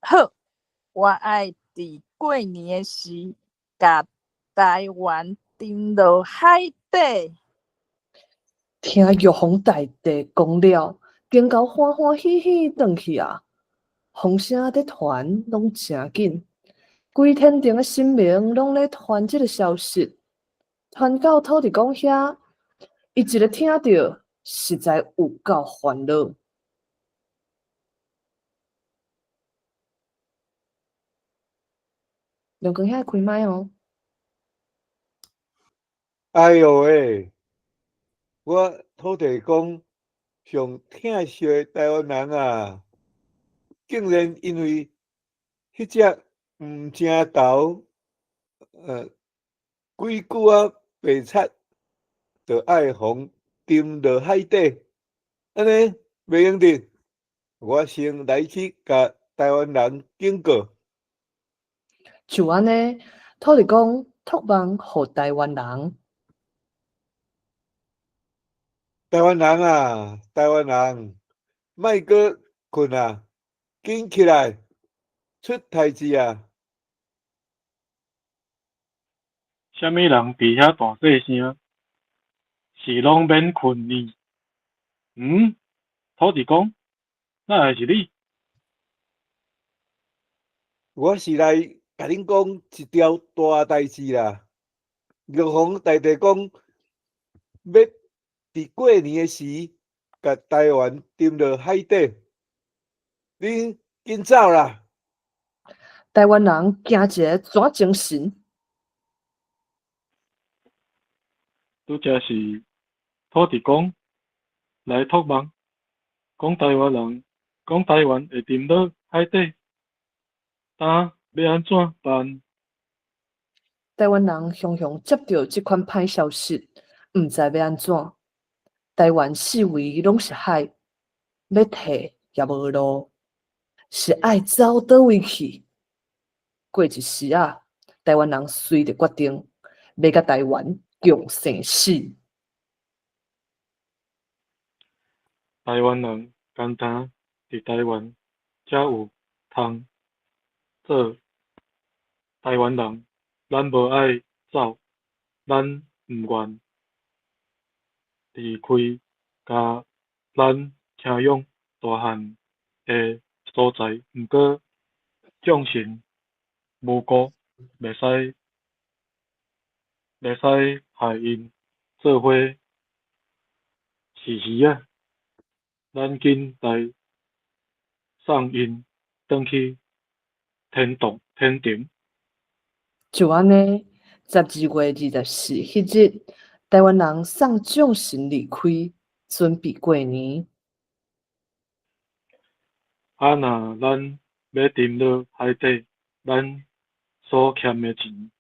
好，我爱伫过年诶时，甲台湾沉落海底。听玉皇大帝讲了，顶猴欢欢喜喜转去啊，风声在传，拢诚紧。规天顶诶神明拢咧传即个消息，传到土地公遐，伊一个听着，实在有够烦恼。刘光遐开麦哦。哎哟喂！我土地公上疼惜的台湾人啊，竟然因为迄只毋正头，几句啊白贼，就爱互沉落海底，安尼袂用得。我先来去甲台湾人警告。就安尼，土地公托梦互台湾人。台湾人啊，台湾人，莫搁困啊，紧起来，出代志啊！啥物人伫遐大细声？是拢免困呢？土地公，哪会是你？我是来甲恁讲一条大代志啦。玉皇大帝讲，要伫过年诶时，甲台湾沉落海底。恁紧走啦！台湾人惊一个转精神，拄则是土地公来托梦，讲台湾人，讲台湾会沉落海底，呾要安怎办？台湾人常常接到即款歹消息，毋知要安怎。台湾四围拢是海，要退也无路，是爱走倒位去？过一时啊，台湾人随着决定，要甲台湾共生死。台湾人简单伫台湾才有通做台湾人，咱无爱走，咱毋愿离开甲咱听用大汉的所在，毋过众神无辜，袂使害因做伙死鱼啊！咱紧来送因转去天堂。就安尼，12月24迄日，台湾人送众神离开，准备过年。啊，若咱要沉落海底，咱所欠的钱，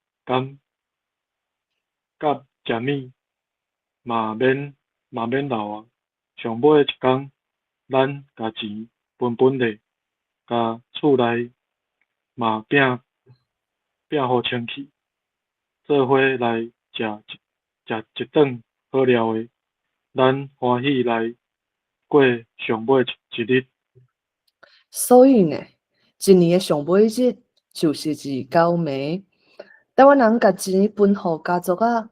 甲食物嘛免留啊。上尾一工，咱甲钱分咧，甲厝内嘛摒互清气，做伙来食一顿好料的，咱欢喜来过上尾一日。所以呢，一年的上尾日就是29暝，台湾人甲钱分互家族啊，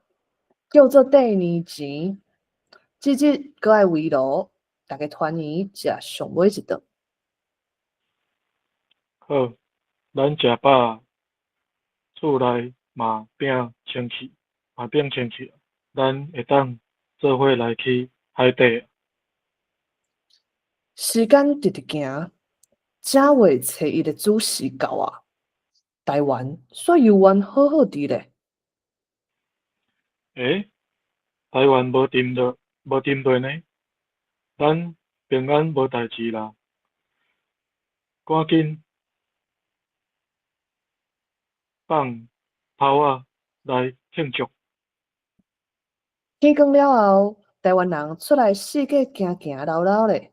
叫做第二钱。即日搁爱围炉，大家团圆食上尾一顿。好，咱食饱，厝内嘛摒清气，咱会当做伙来去海底。时间直直行，正月初一的子时到啊，台湾煞犹原好好伫咧。台湾无沉落呢，咱平安无代志啦，赶紧放炮啊来庆祝。天光了后，台湾人出来四界行行绕绕咧，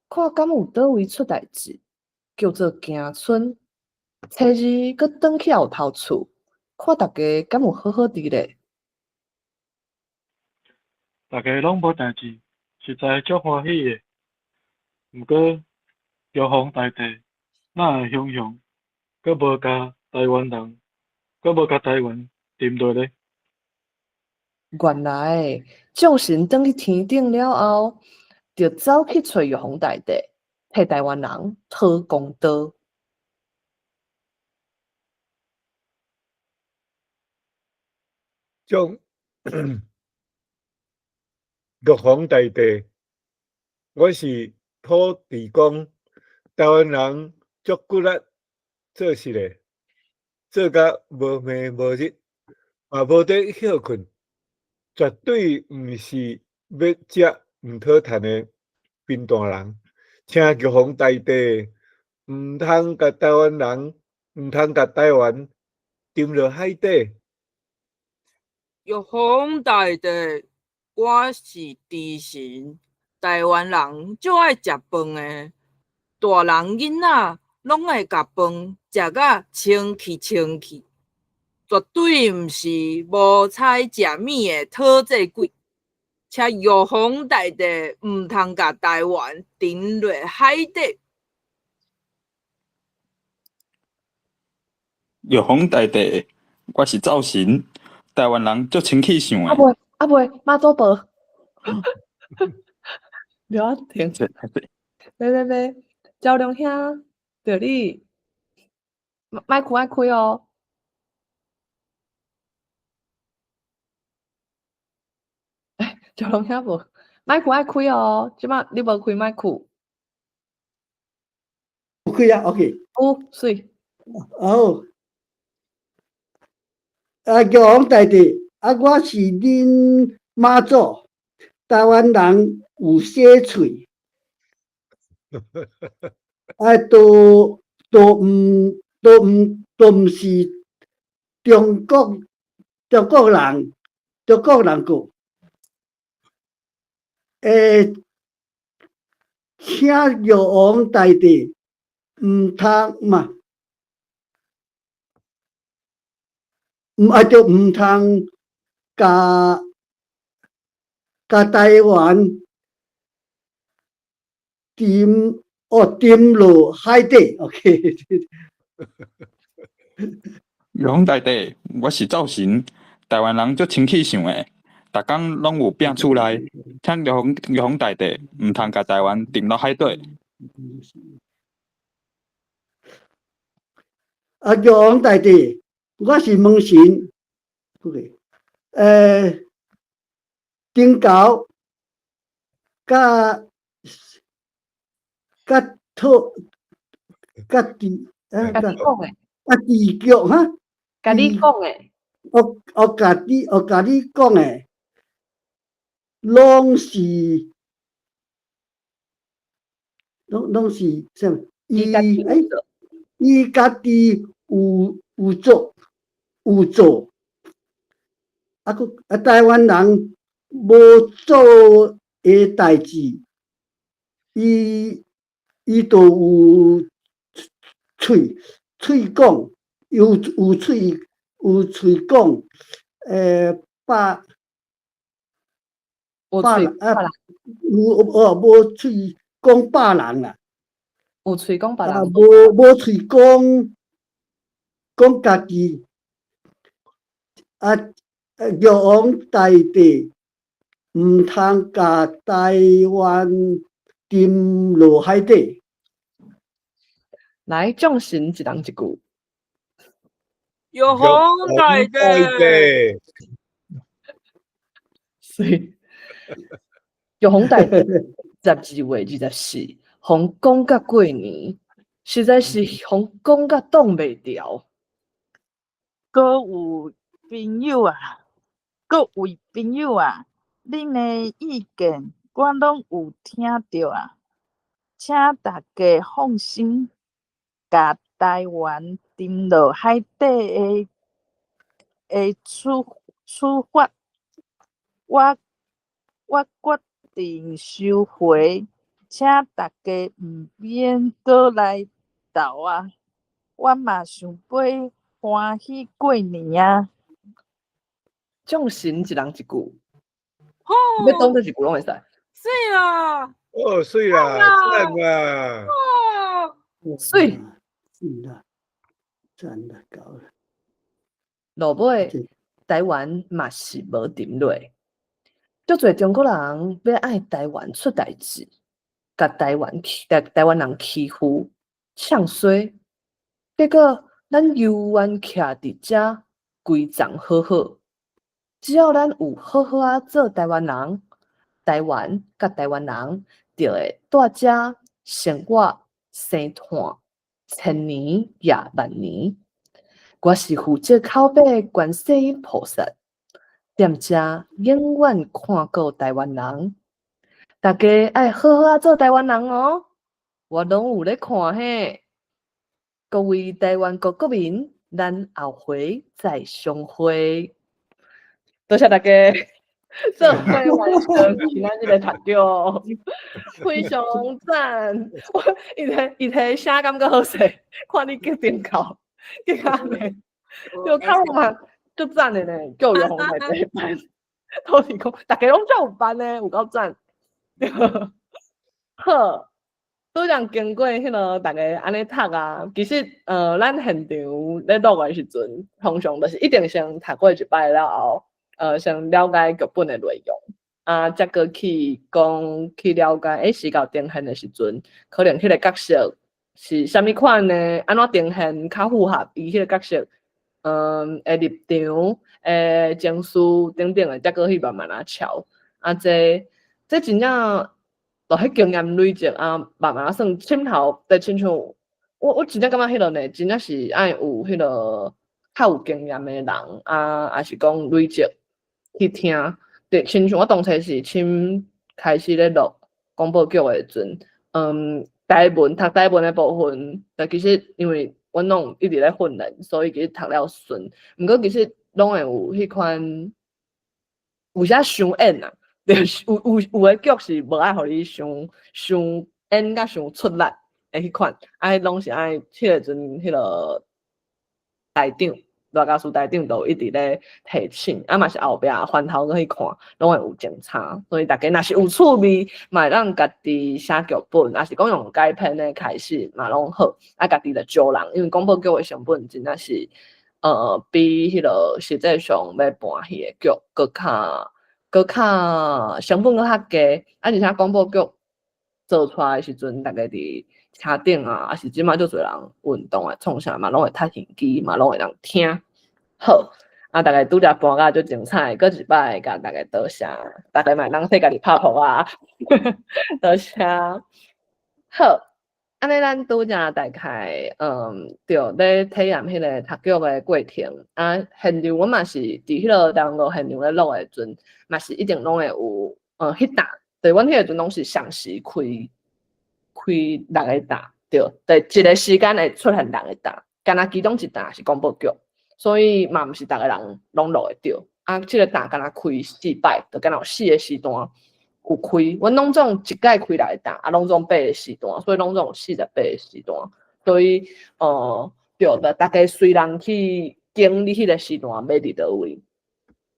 看敢有倒位出代志，叫做行村。初二搁转去后头厝，看大家敢有好好伫咧。大家拢无代志，实在足欢喜的。毋过玉皇大帝哪会想想，阁无甲台湾沉落咧？原来众神转去天顶了后，就走去找玉皇大帝，替台湾人讨公道。种玉皇大帝，我是土地公，台湾人足骨力做事嘞，做甲无暝无日，也无得休困，绝对毋是要食毋讨趁的贫惰人。请玉皇大帝毋通甲台湾人，毋通甲台湾沉落海底。玉皇大帝，我是知神，台湾人最爱食饭的，大人囡仔拢爱甲饭食甲清气。绝对毋是无菜食米的讨债鬼，且玉皇大帝毋通甲台湾沉落海底。玉皇大帝，我是灶神，台湾人足清气想的。袂，妈祖婆，不要停，别，赵良兄，着你，麦克爱开哦。赵良兄无，麦克爱开哦，即摆你无开麦克，开啊，OK。有水，哦，玉皇大帝，我是恁妈祖，台湾人有血喙，都毋是中国人个，请玉皇大帝毋通嘛。就毋通甲台湾沉落海底 ，OK。玉皇大帝，我是灶神，台湾人足清气想的，逐工拢有拼厝内，请玉皇大帝毋通甲台湾沉落海底。玉皇大帝，我是问神 ，OK。顶高甲地甲你讲诶，地局哈，甲你讲诶，甲你讲诶，拢是啥物？伊家己有做，台湾人无做诶代志，伊都有喙讲，有喙讲，无喙讲百人啦，有喙讲别人，无喙讲家己，玉皇大帝毋通甲台湾沉落海底。来众神一人一句，玉皇大帝，所以玉皇大帝12月24，互讲甲过年，实在是互讲甲挡袂牢。各有朋友啊，各位朋友啊，恁的意见我拢有听到啊，请大家放心，甲台湾沉落海底的处罚，我决定收回，请大家毋免搁来斗啊，我嘛想要欢喜过年啊！众神一人一句，吼，要讲这一句拢会使。是啊，哦，水啦，赞啦！哦，水赞啦，搞了。落尾台湾嘛是无沉落，足侪中国人要爱台湾出代志，甲台湾人欺负、唱衰，结果咱犹原徛伫遮规藏好好。只要咱有好好啊做台湾人，台湾甲台湾人就会在遮生活生团千年也万年。我是负责口碑的观世音菩萨，踮遮永远看顾台湾人。大家爱好好啊做台湾人哦，我拢有咧看嘿。各位台湾国民，咱后回再相会。多谢大家，做会完成今仔日的读着，非常赞。伊提声感觉好势，看你决定搞，结果安尼。就看我们就赞的呢，叫有红来这一班，都提供，大家拢叫有班呢，有够赞。好，都讲经过迄个大家安尼读啊，其实咱现场咧录的时阵，通常就是一定先读过一摆了后，先了解剧本的内容，啊，再过去讲去了解，时到定线的时阵，可能迄个角色是啥物款呢？安怎定线较符合伊迄个角色，立场、情绪等等的，再过去慢慢啊瞧，啊，这真正。就迄经验累积啊，慢慢算深头，就亲像我真正感觉迄个呢，真正是爱有迄个较有经验的人啊，也是讲累积去听。对，亲像我当初是先开始咧录广播剧的时阵，台文读台文的部分，但其实因为阮拢一直咧训练，所以其实读了顺。毋过其实拢会有迄款有些伤演啊。有诶剧是无爱互你伤演甲伤出力诶迄款，拢是爱迄个阵迄个台长大家属台长都一直咧提醒，嘛是后壁翻头去看，拢会有精差，所以大家若是有趣味，嘛会当家己写剧本，也是讲用改编诶开始嘛拢好，家己着招人，因为广播剧诶成本真正是比迄个实际上要搬戏诶剧搁较成本搁较低，而且广播剧做出来的时阵，大家伫车顶啊，也是即摆足侪人运动啊，创啥嘛，拢会踢耳机嘛，拢会人听。好，大家拄则搬甲足精彩，搁一摆甲大家多谢，大家嘛当替家己拍扑啊，多谢。好，安尼咱拄则大概着咧体验迄个读剧的过程现场阮嘛是伫迄个台湾现场咧录的时阵，嘛是一定拢会有迄搭，对，阮迄个阵拢是详时开6个搭，对，一个时间会出现6个搭，干若其中一搭是广播剧，所以嘛毋是逐个人拢录会着，即个搭干若开4摆，就干若有4个时段。有开，阮拢总一届开6个搭，拢总8个时段，所以拢总有48个时段。所以对，大家随人去经历迄个时段要伫倒位。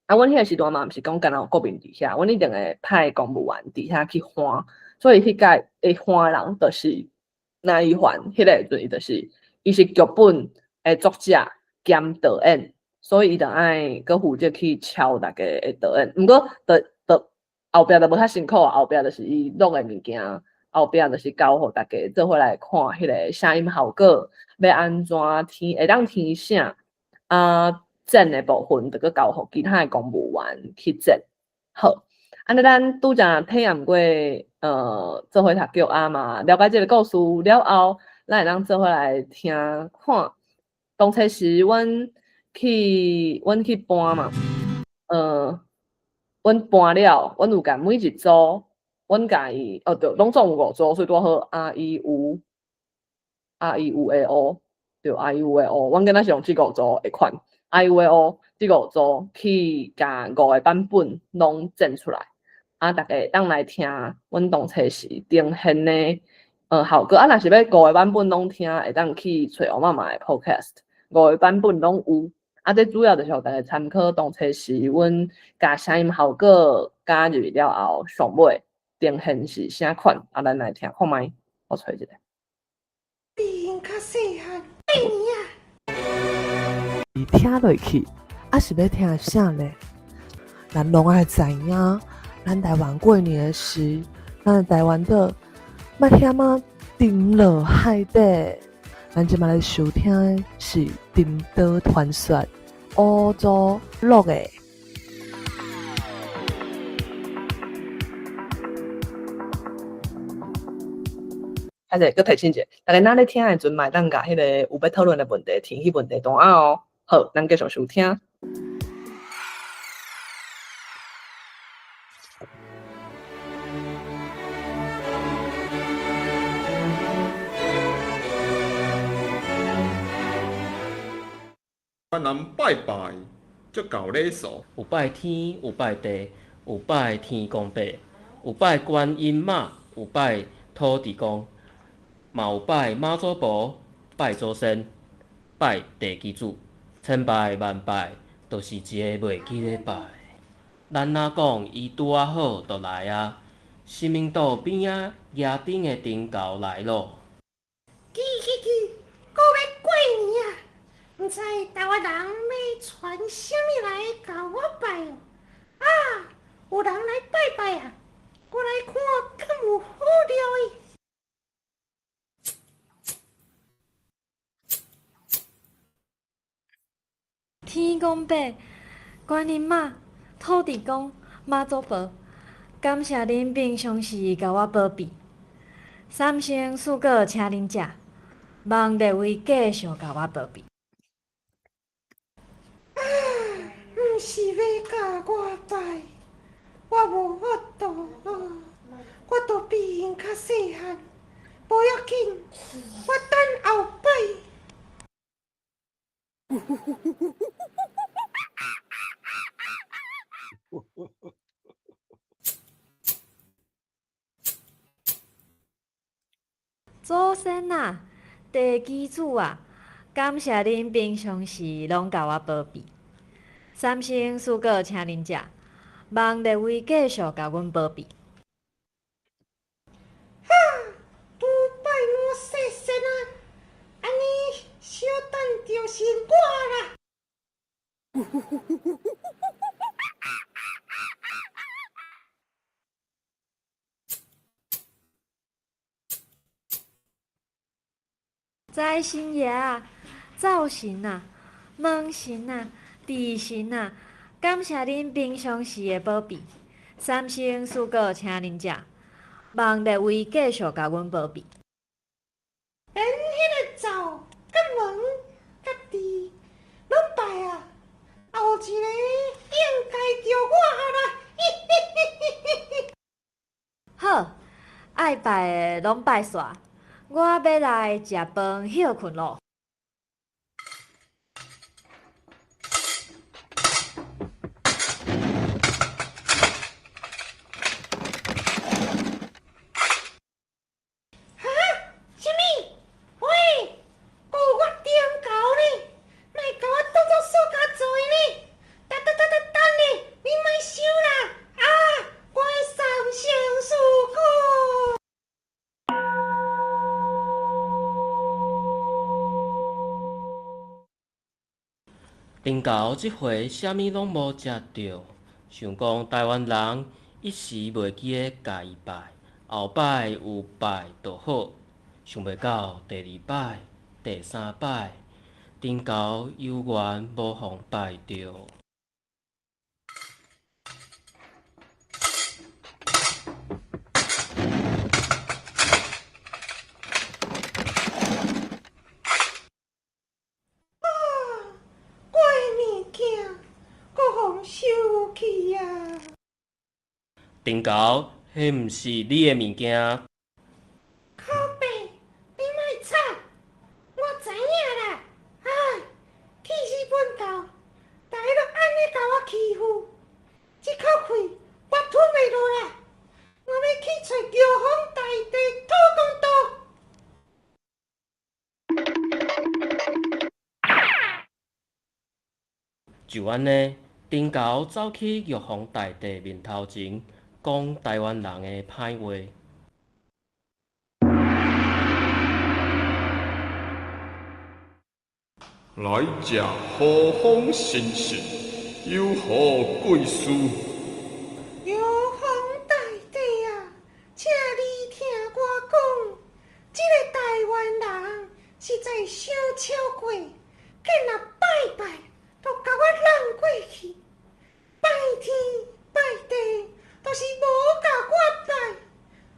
阮迄个时段嘛，毋是讲干若有国民伫遐，阮一定会派公务员伫遐去翻，所以迄届会翻的人就是那一环，迄个阵伊就是伊是剧本的作者兼导演，所以伊就爱搁负责去敲大家的导演。毋过后壁就无遐辛苦后壁就是伊录的物件，后壁就是交互大家做伙来看迄个声音效果要安怎会当填啥剪的部分，就搁交互其他的公务员去剪。好，安尼咱拄则体验过做伙读剧嘛，了解即个故事了后，咱会当做伙来听看。当初时阮去搬嘛，阮搬了，阮有甲每一组，阮甲伊对，拢总有5组，所以拄好 REU AO， 对 REU AO， 阮敢若是用即5组的款 REU AO 即5组去甲5个版本拢剪出来，大家会当来听阮当初时呈现的效果。若是要5个版本拢听，会当去找欧妈妈的 podcast，5个版本拢有。这主要就是互大家参考当初时阮甲声音效果加入了后，上尾呈现是啥款，咱来听看觅，我找一个。比因较细汉，2年伊听落去，是要听啥呢？咱拢爱知影，咱台湾过年的时，咱台湾岛捌险啊沉落海底。咱即摆来收听的是《沉岛传说》乌祖录的。再提醒者，大家若咧听的阵，嘛当甲迄个有要讨论的问题填去问题单哦。好，咱继续收听。咱人拜拜，足够礼数。有拜天，有拜地，有拜天公伯，有拜观音妈，有拜土地公，嘛有拜妈祖婆，拜祖先，拜地基主。千拜万拜，都是一个袂记的拜。咱若讲伊拄啊好，就来啊！新民岛边仔野顶的顶猴来咯。去，过要过年啊！毋知台湾人要传啥物来甲我拜哦？啊，有人来拜拜啊！我来看，敢有好料的。天公伯、观音妈、土地公、妈祖婆，感谢恁平常时甲我保庇。三生四果请恁食，望各位继续甲我保庇。毋是要甲我拜，我无法度咯，我都比因较细汉，无要紧，我等后摆。祖先啊，地基主啊，感谢恁平常时拢甲我保庇。三生四果请恁食，望各位继续甲阮保庇。拄拜我细神啊，安尼小等就是我啦。财神爷啊，灶神啊，门神啊，地神啊，感谢恁平常时的保庇。三生四果请恁食，望各位继续甲阮保庇。连迄个灶、甲门、甲地拢拜啊，后一个应该着我啦。好，爱拜的拢拜煞，我要来食饭休困咯。什么？喂，还有我点狗呢，莫甲我当作塑胶做的呢！等咧，你莫收啦！啊，我的三生四果。顶猴即回啥物拢无食着，想讲台湾人一时袂记咧甲伊拜，后摆有拜就好。想袂到第二摆、第三摆，顶猴有缘无互拜着。我的物件，搁互收去啊！顶猴，迄毋是你的物件。靠北，你莫吵，我知影啦。唉，气死本狗，大家都安尼甲我欺负，这口气我吞袂落啦。我要去找玉皇大帝讨公道。就安尼，顶猴走去玉皇大帝面头前，讲台湾人的歹话。来食何方神圣，有何贵事？玉皇大帝啊，请你听我讲，这个台湾人实在伤超过，竟若拜拜，都甲我让过去，拜天拜地，都是无甲我拜，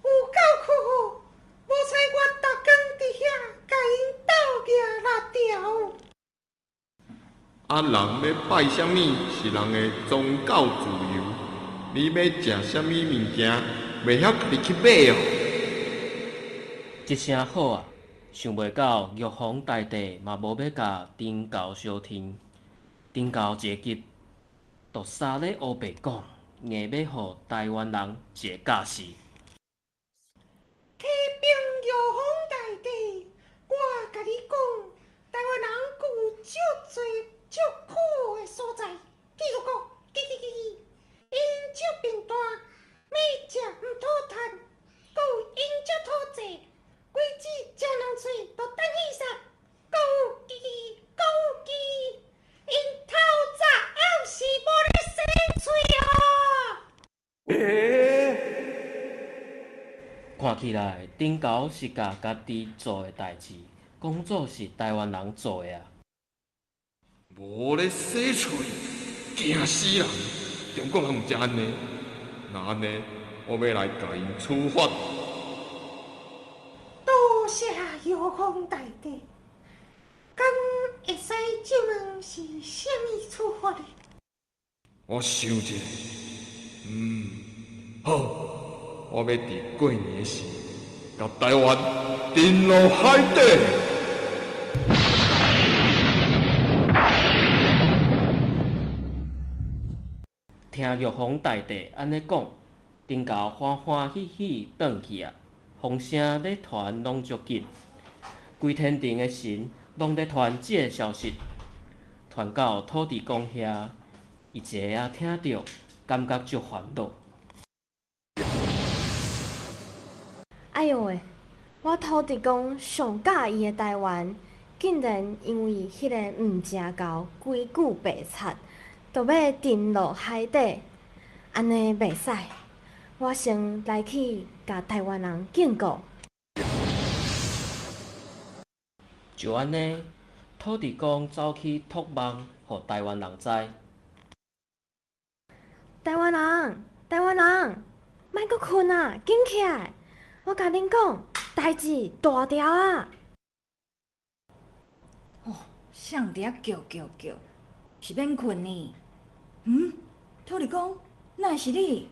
有够可恶！无采我逐工伫遐甲因斗掠拉条。啊，人要拜啥物是人的宗教自由，你要食啥物物件，袂晓家己去买哦。一声好啊，想袂到玉皇大帝嘛无要甲顶猴相天，顶猴一急，就杀咧乌白讲，硬要互台湾人一个教示。启禀玉皇大帝，我甲你讲，台湾人阁有足看起来顶高是甲家己做的代志，讲做是台湾人做的啊。无咧洗嘴，惊死人！中国人毋食安尼，那安尼，我要来甲因处罚。多谢玉皇大帝，敢会使请问是啥物处罚呢？我想一下，好，我要伫过年的时，甲台湾沉落海底。听玉皇大帝安尼讲，顶高欢欢喜喜转去啊，风声咧传拢足紧，规天庭的神拢咧传即个消息，传到土地公遐，伊一下听着，感觉足烦恼。哎哟喂，我土地公上喜意的台湾，竟然因为迄个毋食够规矩白贼，就要沉落海底，安尼袂使。我先来去甲台湾人警告。就安尼，土地公走去托梦，互台湾人知。台湾人，台湾人，莫阁困啊，紧起来！我甲恁讲，代志大条啊！上伫遐叫，是免困呢？土地公，哪会是你？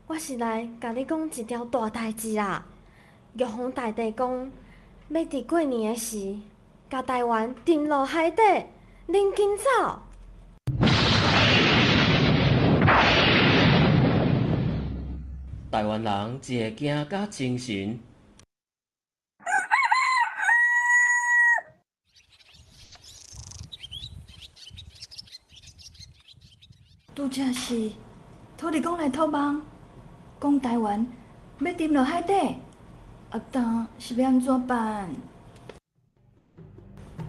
我是来甲你讲一条大代志啦！玉皇大帝讲，要伫过年的时，甲台湾沉落海底，恁紧走！台湾人一个惊甲精神。拄则是土地公来托梦，讲台湾要沉落海底，但是要安怎办？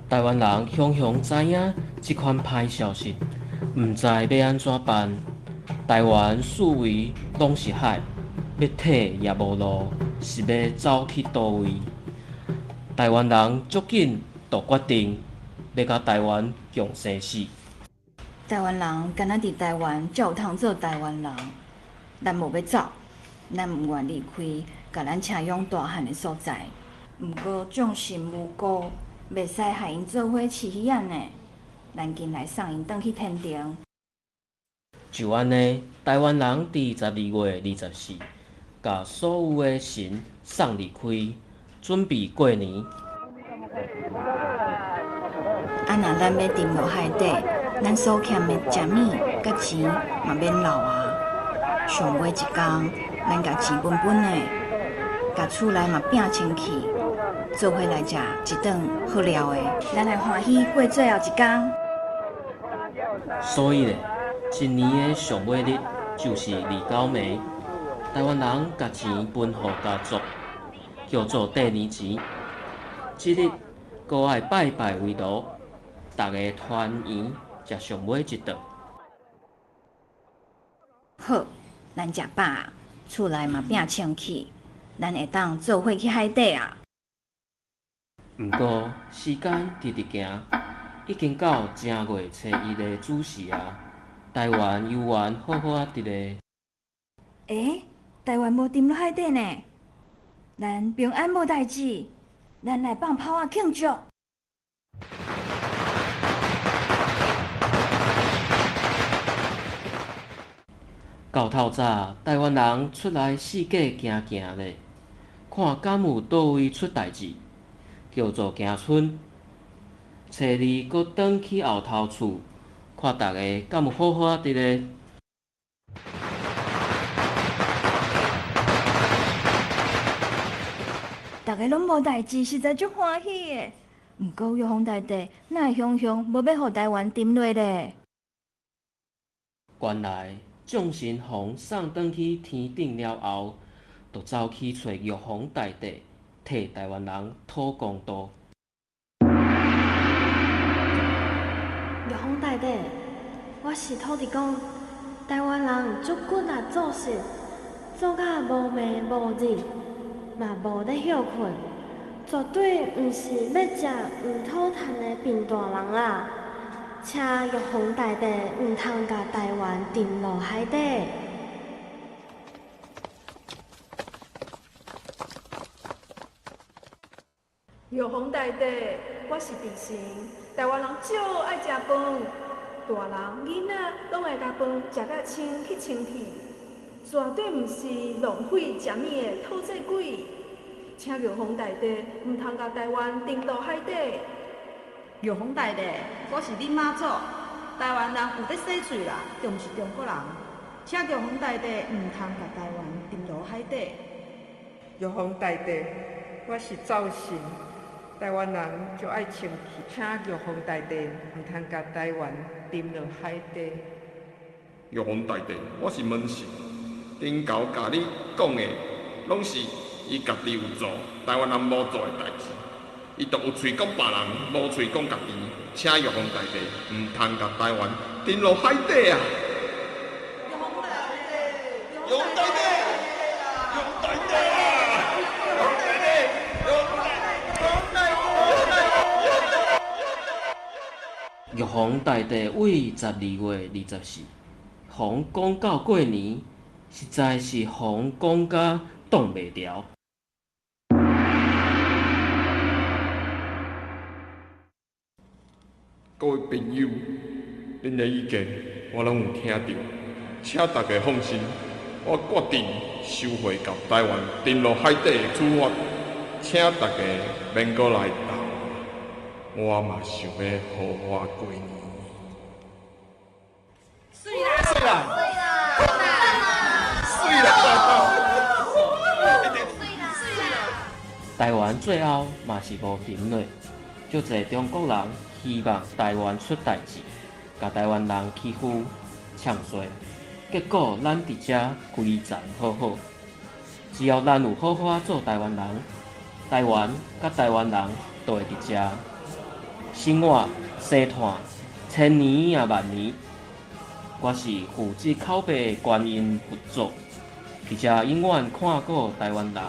台湾人雄雄知影即款歹消息，毋知要安怎办。台湾四围拢是海，要退也无路，是要走去倒位？台湾人足紧就决定要甲台湾共生死。台湾人敢若伫台湾才有通做台湾人，咱无要走，咱毋愿离开甲咱车养大汉的所在。毋过众神无辜，袂使害因做伙饲鱼仔呢。咱紧来送因转去天庭。就安尼，台湾人伫12月24，甲所有的神送离开，准备过年。若咱要沉落海底，咱所欠的食米甲钱嘛免留啊。上尾一工，咱甲钱本本的，甲厝内嘛拼清气，做伙来食一顿好料的，咱来欢喜过最后一工。所以咧，一年的上尾日就是29暝，台湾人甲钱分互家族，叫做第二钱。即日搁爱拜拜为炉，大家团圆食上尾一顿。好，咱食饱，厝内嘛拼清气，咱会当做伙去海底啊。毋过时间直直行，已经到正月初1的子时啊。台湾游玩好好啊伫咧。台湾无沉落海底呢，咱平安无代志，咱来放炮啊庆祝。到透早，台湾人出来四界行行咧，看敢有倒位出代志，叫做行村。初2搁转去后头厝，看大家敢有好好啊伫咧。大家拢无代志，实在足欢喜的。毋过玉皇大帝哪会雄雄无要互台湾沉落咧？原来众神红送转去天顶了后，就走去找玉皇大帝，替台湾人讨公道。玉皇大帝，我是土地公，台湾人足骨力做事，做甲无暝无日，嘛无咧休困，绝对毋是要食黄土炭的贫大人啦！请玉皇大帝毋通甲台湾沉落海底。玉皇大帝，我是地神，台湾人少爱食饭，大人囡仔拢会甲饭食甲清去清气，绝对毋是浪费食物的讨债鬼。请玉皇大帝毋通甲台湾沉落海底。玉皇大帝，我是恁妈祖，台湾人有得洗嘴啦，就毋是中国人，请玉皇大帝毋通甲台湾沉落海底。玉皇大帝，我是灶神。台湾人就爱清气，请玉皇大帝唔通甲台湾沉落海底。玉皇大帝，我是门神，顶头甲你讲的，拢是伊家己有做，台湾人无做的代志。伊都有嘴讲别人，无嘴讲家己，请玉皇大帝唔通甲台湾沉落海底啊！玉皇大帝，玉皇大帝，玉皇大帝啊！玉皇大帝，玉皇大帝。玉皇大帝为12月24，皇讲到过年，实在是皇讲甲挡袂牢。各位朋友，恁的意见我拢有听到，请大家放心，我决定收回到台湾沉落海底的处罚，请大家免过来斗。我嘛想要好好过年。水啦！水啦！水啦！台湾最后嘛是无停落，足侪中国人希望台湾出代志，甲台湾人欺负、呛衰，结果咱伫遮规站好好。只要咱有好好做台湾人，台湾甲台湾人都会伫遮。生活生炭，千年也万年。我是负责口碑的观音佛祖，伫遮永远看顾台湾人。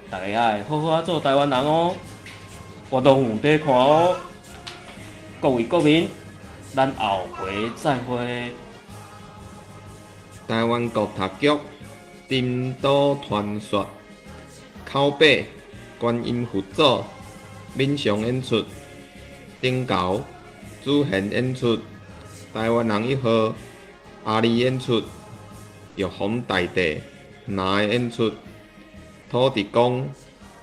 大家爱好好做台湾人哦，活动有在看哦。各位国民，咱后回再会。台湾国塔局珍岛传说，口碑观音佛祖闽上演出。顶头主线演出，台湾人1号阿里演出，玉皇大帝拿演出，土地公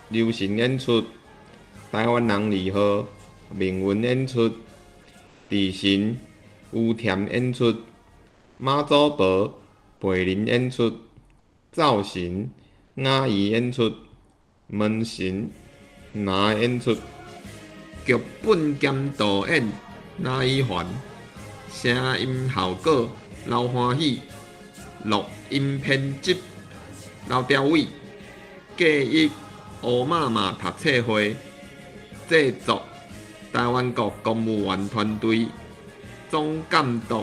流行演出，台湾人2号命运演出，地神乌田演出，妈祖婆陪人演出，灶神雅仪演出，门神拿演出。剧本兼导演赖依环，声音效果刘欢喜，录音编辑刘兆伟，记忆乌妈妈读册会，制作台湾国公务员团队，总监督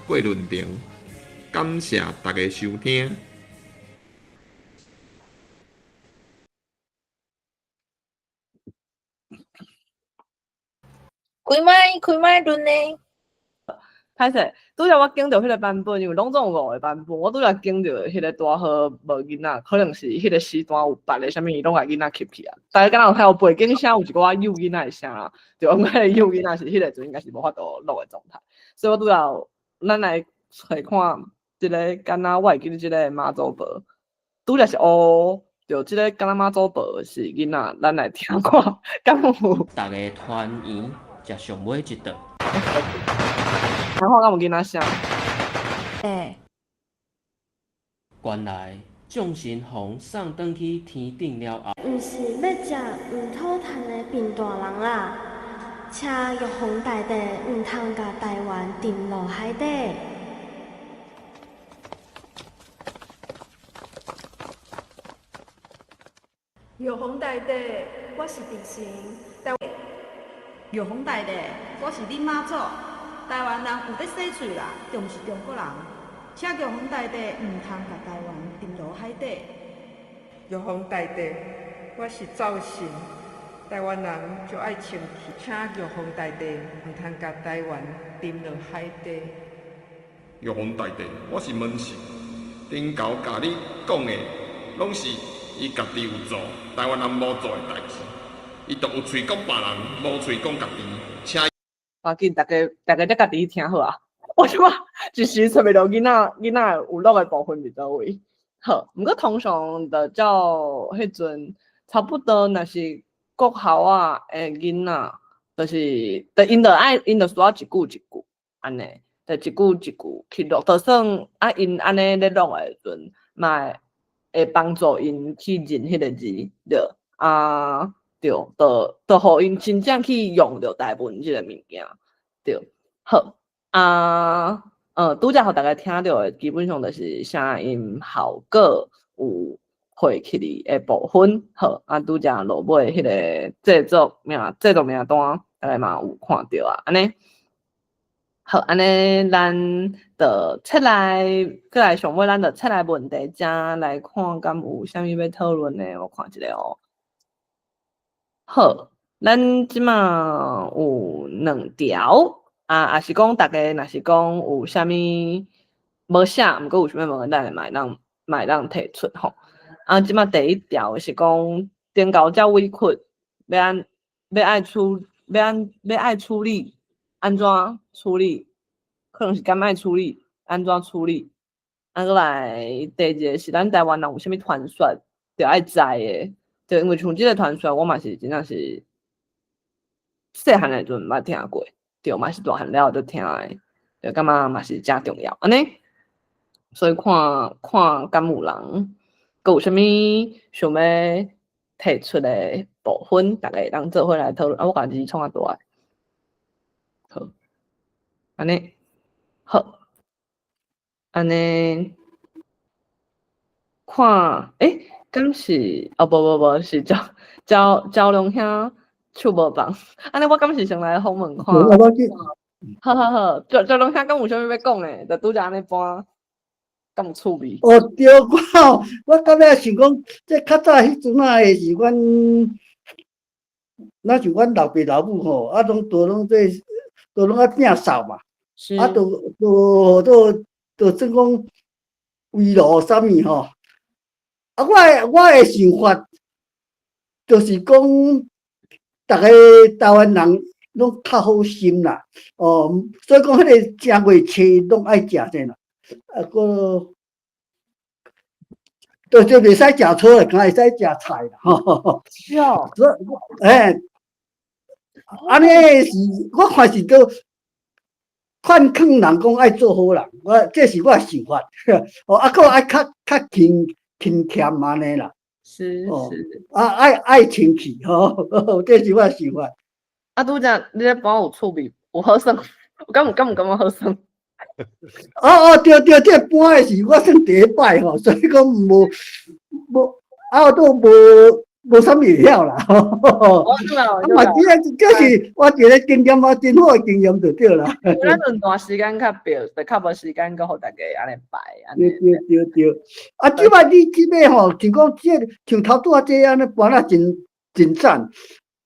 郭伦庭，感谢大家收听。开麦轮呢？歹势，拄则我拣着迄个版本，因为拢总有5个版本，我拄则拣着迄个大号无囡仔，可能是迄个时段有别个啥物，伊拢甲囡仔吸去啊。大家敢若有睇有背景声，有一寡幼囡仔的声啦，就讲迄个幼囡仔是迄个阵应该是无法度录的状态，所以我拄则咱来找看即个敢若我会记得即个妈祖婆，拄则是就即个敢若妈祖婆是囡仔，咱来听看，敢有大家团圆食上尾一顿。然后敢有囡仔声？原来众神红送转去天顶了后，毋是要食黄土炭的贫大人啦！请玉皇大帝毋通甲台湾沉落海底。玉皇大帝，我是地神，玉皇大帝，我是恁妈祖，台湾人有得洗嘴啦，就毋是中国人，请玉皇大帝唔通甲台湾沉落海底。玉皇大帝，我是灶神，台湾人就爱生气，请玉皇大帝唔通甲台湾沉落海底。玉皇大帝，我是门神，顶头甲你讲的，拢是伊家己有做，台湾人无做的代志。伊都有喙讲别人，无喙讲家己，请。要紧，大家才家己听好啊！我即摆一时找袂到囡仔有录的部分伫倒位。好，毋过通常的照迄阵差不多，若是国校啊诶囡仔，就是因着需要一句一句安尼，就一句一句去录，就算啊因安尼咧录的时阵，嘛会帮助因去认迄个字，对啊。对，就互因真正去用着台文即个物件，对，好啊，拄则互大家听到的，基本上就是声音效果有会起哩的部分，好啊，拄则落尾迄个制作名单，大家嘛有看到啊，安尼，好，安尼咱的出来，过来上尾咱的出来问题，正来看敢有啥物要讨论的，我看一下哦。好，咱即马有2条啊，也是讲大家若是讲有啥物无写，毋过有啥物问题，咱会当提出吼。啊，即马第1条是讲顶高遮委屈，要爱处理，安怎处理？可能是敢爱处理，安怎处理？啊，过来第2个是咱台湾人有啥物传说，着爱知的。对，因为像即个传说，我嘛是真正是细汉的时阵捌听过，对，嘛是大汉了就听的，就感觉嘛是真重要，安尼。所以看敢有人，佮有啥物想要提出的部分，大家会当做伙来讨论。啊，我家己创啊大个，好，安尼，好，安尼，看，敢是无是招龙兄手无棒，安尼我敢是先来访问看。好，招龙兄敢有啥物要讲诶？就拄则安尼搬，敢有趣味？哦，对，我感觉想讲，这较早迄阵啊，是那是阮老爸老母吼，啊，拢爱摒扫嘛，啊，算讲围炉啥物吼。啊，我的想法就是讲，逐个台湾人拢较好心啦，哦，所以讲迄个正月初拢爱食者啦，啊个，就袂使食菜啦，敢会使食菜啦，吼。是哦。所以，安尼是我看是都劝人讲爱做好人，这是我的想法。哦，啊，个爱较勤俭安尼啦，是，爱清气吼，这是我的想法。啊，拄则你咧帮有趣味，有好耍，有敢有感觉好耍？对，这搬的是我算第1摆吼，所以讲无都无啥物会晓啦。嘛，这是我一个经验，真好的经验就对啦。咱论段时间较表，就较无时间，佮互大家安尼摆。对。啊，即摆你即摆吼，像讲像头拄这安尼搬啊，真赞。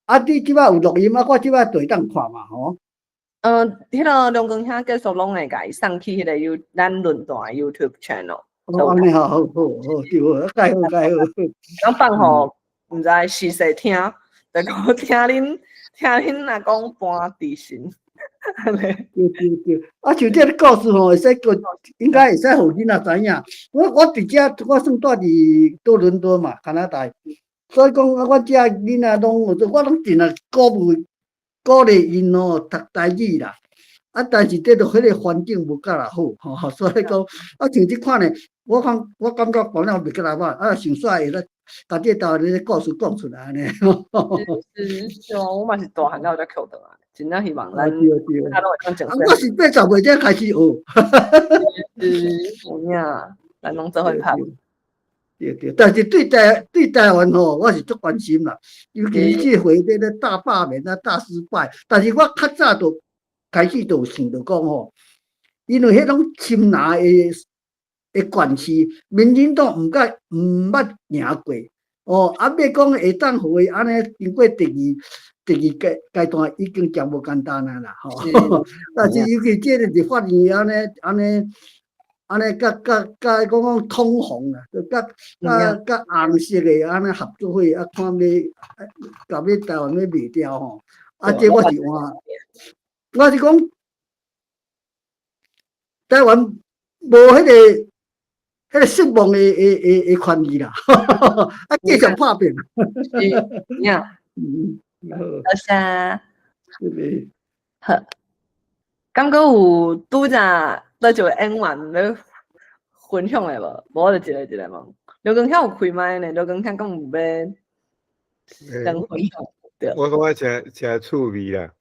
啊，你即摆有录音啊，我即摆就会当看嘛，吼。迄个龙光兄继续拢会甲伊送去迄个咱论段 YouTube channel。安尼好，对，介好。咱放互毋知细听，就讲听恁若讲搬地形。对。啊，像这个故事吼，会使个应该会使互囡仔知影。我伫遮，我算住伫多伦多嘛，加拿大，所以讲我遮囡仔拢，我拢尽量鼓励因哦读台语啦。啊，但是这迄个环境无够啦好，吼，所以讲啊，像即款呢，我感觉讲了袂够啦歹，啊，上煞会咧，把这道咧故事讲出来安尼。是，我嘛是大汉了才捡到啊，真正希望咱对。我是80岁才开始学。有影，咱拢做伙拍。对，但是对台湾吼，我是足关心啦，尤其这回咧大罢免啊、大失败，但是我较早就开始就想着讲吼，因为迄种侵拿的的县市，民进党毋捌赢过。哦，啊，要讲会当互伊安尼经过第二阶段，已经真无简单啊啦，吼。但是尤其这个立法院安尼，甲讲统红啊，甲红色的安尼合作伙，啊，看要台湾要卖掉吼。啊，这我是换，我是讲台湾无迄个失望的权利啦，啊，继续拍拼。是呀，多谢。好，感觉有拄则倒一个演员要分享的无？无我就一个问。刘光遐有开麦呢？刘光遐敢有要跟分享？对。我感觉真趣味啦。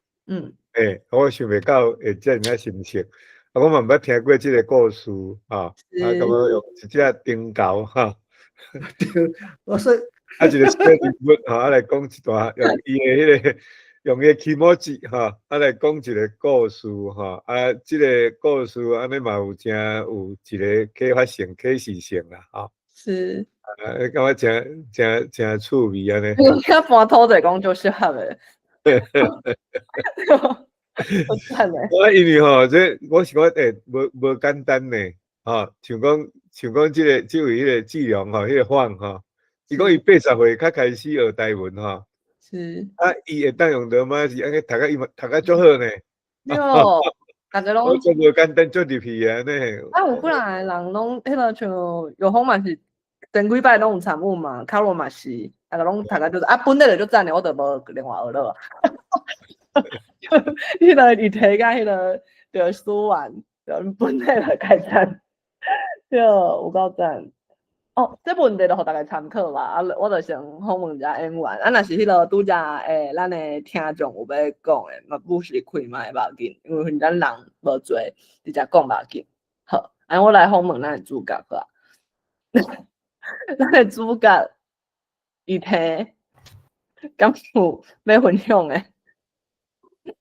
我想袂到会遮尔深刻。我嘛毋捌听过即个故事啊，感觉用一只丁狗哈，我说一个小人物哈，来讲一段用伊的用伊的起毛字哈，来讲一个故事哈，即个故事安尼嘛有一个启发性、启示性啦，哈。是。感觉真趣味安尼。遐搬土地讲就适合的。因为吼，这我是讲无简单呢，像讲即位迄个志良吼，迄个范吼，伊讲伊80岁才开始学台文吼，是伊会当用罗马字安尼读甲足好呢，哟，大家拢无简单足入去安尼。有几来人拢迄个像有风嘛是前几摆拢有参与嘛，卡罗嘛是，大家拢读甲就是本地就赞的，我就无另外学了。迄个议题甲迄个着书完，就本地就开赞，对，有够赞。这问题就互大家参考吧。我就想访问一下演员。若是迄个拄则咱的听众有要讲的，嘛不是开麦无要紧，因为咱人无多，直接讲无要紧。好，我来访问咱的主角好啊。咱的主角议题，敢有要分享的？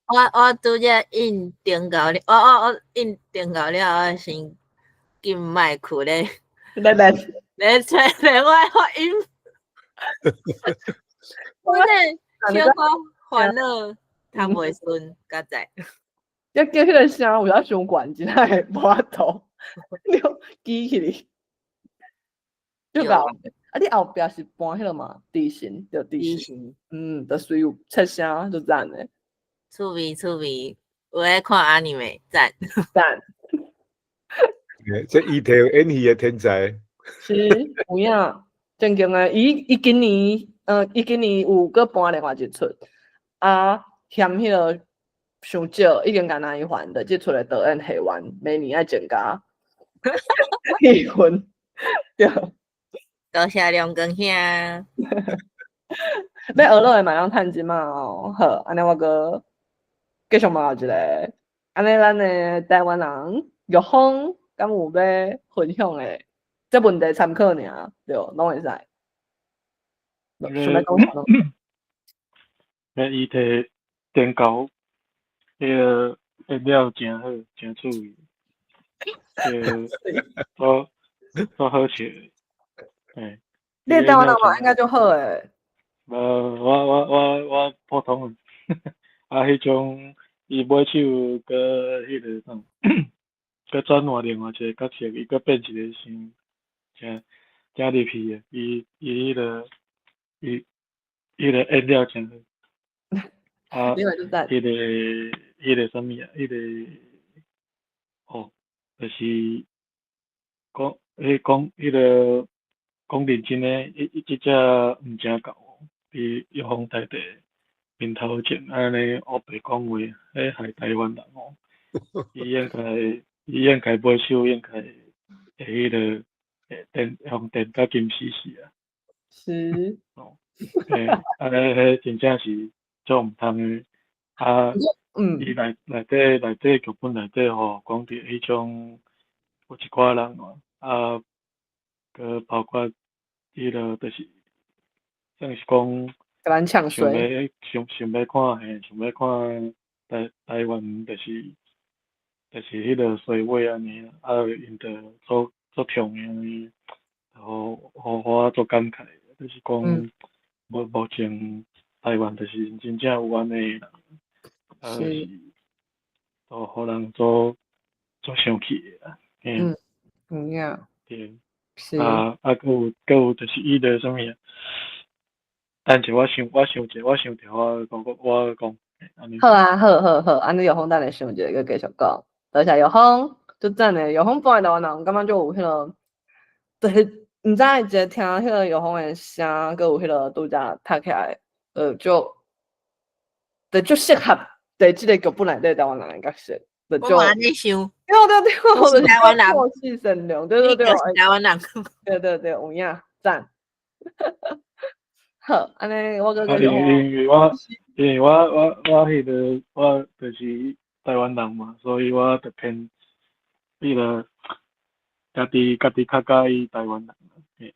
我拄则印订到了，我印订到了，我先禁麦开咧。来找另外发音。我呢，小可烦恼，他袂顺，甲在。要叫迄个声有影伤悬，真系无法度，你记起哩。就搞，你后壁是搬迄个嘛？地形，就地形，就随有出声就赞诶。趣味，有爱看阿尼美，赞。这议题有演戏的天才。是有影，正经诶，伊今年有搁搬另外一出，嫌迄个伤少，已经甲那一环的，即出的导演戏完，明年爱增加戏份，对。多谢亮光兄。要学落的嘛，用趁钱嘛哦。好，安尼我搁继续问一个，安尼咱的台湾人玉峰敢有要分享的？这问题参考尔，对，拢会使。想要讲啥？伊摕电糕，迄个颜料真好，真趣味，都好吃。你台湾人嘛应该就好诶。我普通迄种伊买手佮迄个啥，佮转换另外一个角色，伊佮变一个真入去诶。伊迄个颜料真好。迄个啥物啊？就是讲迄个讲认真诶，即只毋正够，伫玉峰台地面头前安尼黑白讲话，迄害台湾人哦。伊应该买手，应该会迄个用电甲金死啊。是。安尼迄真正是做毋通诶。伊内底剧本内底吼，讲着迄种有一寡人哦，佮包括迄个就是算是讲，甲咱呛水，想要看想要看台湾就是迄个衰尾安尼，因着足痛诶，互我足感慨，就是讲目前台湾就是真正有安尼人，就是都互人足生气诶啊，有影，对，是，佫有就是伊个啥物啊？等者我想者，我想着我讲，安尼。好啊，好，安尼有风等下想一个，佮继续讲。多谢有风，就真诶，有风搬来台湾人，感觉就有迄个，就是毋知一个听迄个有风诶声，佮有迄个拄则读起来，就适合伫即个剧本内底台湾人诶角色，我嘛安尼想，对，我是台湾人，过气善良，对，就是台湾人。对，有影赞。好，安尼我个因为我迄个我就是台湾人嘛，所以我就偏迄个家己较介意台湾人。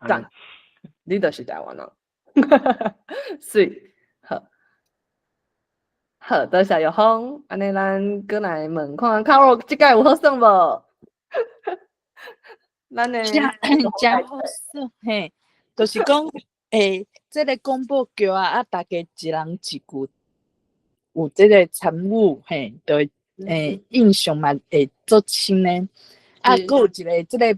赞，你就是台湾人，水好，多谢有风，安尼咱过来问看Carol 即届有好耍无？咱诶，真好耍嘿，就是讲这个广播剧啊，大家一人一句，有这个参与嘿，就印象嘛会足深诶。啊，佫有一个这个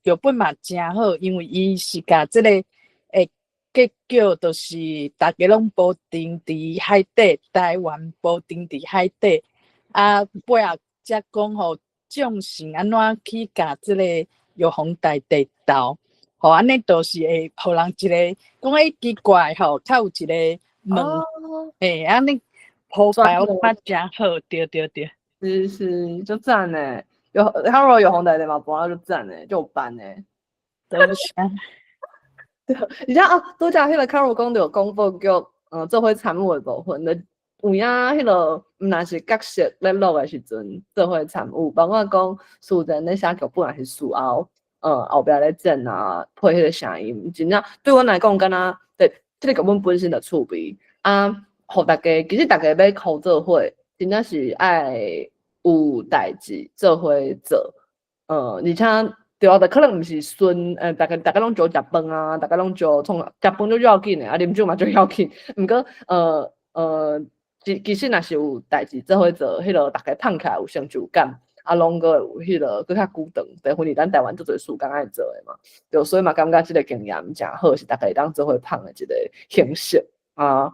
剧本嘛真好，因为伊是甲这个结局，就是大家拢保定伫海底，台湾保定伫海底，啊，尾仔才讲吼众神安怎去甲这个玉皇大帝斗，吼安尼就是会互人一个讲奇怪吼，较有一个问，安尼铺排我感觉真好，对，是，就赞诶。Carol 有红大帝嘛，搬就赞诶，就有办诶。多谢。对，而且拄则迄个 Carol 讲着广播剧，做伙参与诶部分，就有影迄个毋但是角色咧录诶时阵做伙参与，包括讲素人咧写剧本也是事后，后壁咧剪啊，配迄个声音，真正对阮来讲，敢若对即个剧本本身就趣味啊，互大家其实大家要靠做伙，真正是爱有代志做伙做，而且。对啊，就可能毋是顺，大家拢就食饭啊，大家拢就创食饭就要紧诶，啊，啉酒嘛就要紧。毋过，其实若是有代志做伙做，迄落大家捧起来有成就感，啊，拢个有迄落搁较久长，除非是咱台湾做侪事工爱做诶嘛。对，所以嘛感觉即个经验真好，是大家会当做伙捧诶一个形式啊，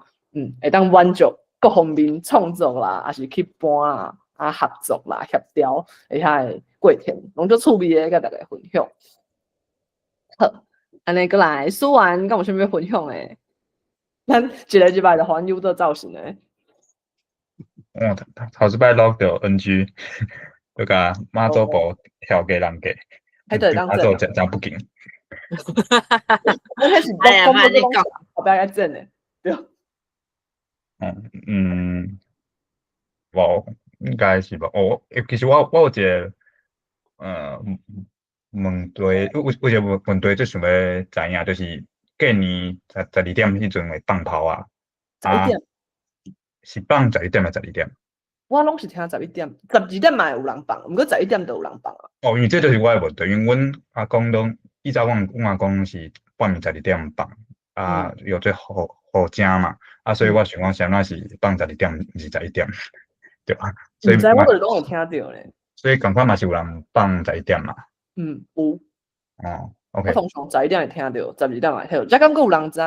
会当满足各方面创作啦，还是去搬啦。合作啦、协调，而且过程，拢足趣味诶，甲大家分享。好，安尼过来，苏完，敢有啥物要分享诶？咱一摆就还有做造型诶。头一摆录着 NG， 就甲妈祖婆跳给人给，妈祖真不紧。我开始哎呀，慢你讲，后壁要整诶，对。无，应该是无。其实我有一个问题，有一个问题，最想要知影，就是过年12点迄阵会放炮啊。11点。是放11点还是12点？我拢是听11点，12点嘛有人放，毋过11点就有人放啊。因为这就是我诶问题，因为阮阿公拢以前阮阿公是半暝12点放，啊，有做好正嘛，所以我想讲，啥物是放12点，毋是11点，对吧？所以我就是拢有听到咧。所以共款嘛是有人放11点嘛。有。OK。我通常11点会听到，12点会听到，才敢有人知。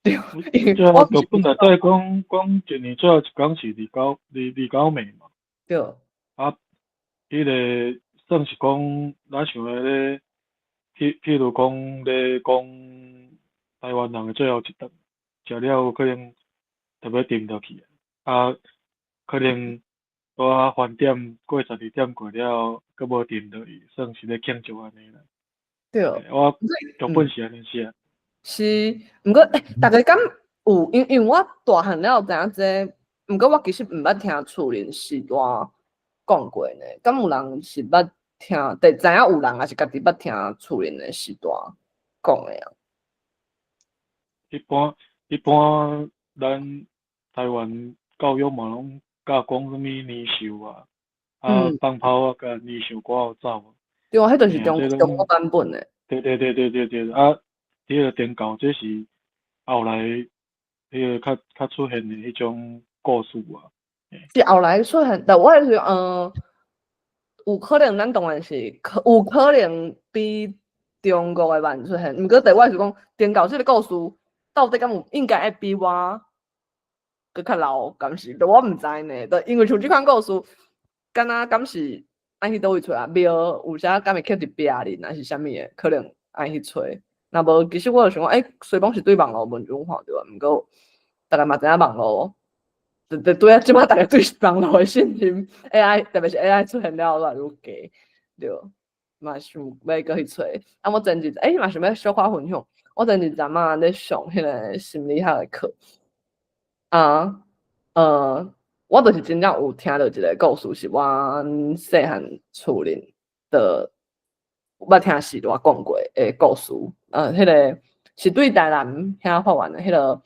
对，我剧本内底讲一年最后一工是29暝嘛。对。啊，迄个算是讲，咱想要咧，譬如讲咧讲台湾人诶最后一顿，食了可能特别沉落去啊，可能我饭点过12点过了，佫无沉落去，算是咧庆祝安尼啦。对。我剧本是安尼写。是，毋过大家敢有，因为我大汉了知影这，毋过我其实毋捌听厝人时代讲过呢。敢有人是捌听，知影有人也是家己捌听厝人的时代讲的啊？一般咱台湾教育嘛拢教讲啥物年兽啊，放炮啊，甲年兽赶互走。对啊，迄就是嘿啊，这中国拢版本诶。对啊，迄个电稿这是后来迄个较出现的迄种故事啊。是后来出现，但我是有可能咱当然是有可能比中国诶慢出现，毋过但我是讲电稿即个故事到底敢有应该会比我佮较老，敢是？但我毋知呢，就因为像即款故事，敢若敢是爱去倒位找啊？庙有啥敢会刻伫壁哩，若是啥物诶，可能爱去找。若无，其实我就想讲，西方是对网络文章看着啊，毋过大家嘛知影网络。对啊，即摆大家对网络的信心 ，AI 特别是 AI 出现了越来越低，对，嘛想要搁去找。啊，我前一阵嘛想要小可分享，我前一阵仔咧上迄个心理学的课，我就是真正有听到一个故事，是我细汉厝邻的捌听时我讲过的故事，迄个是对台南遐发完的迄个。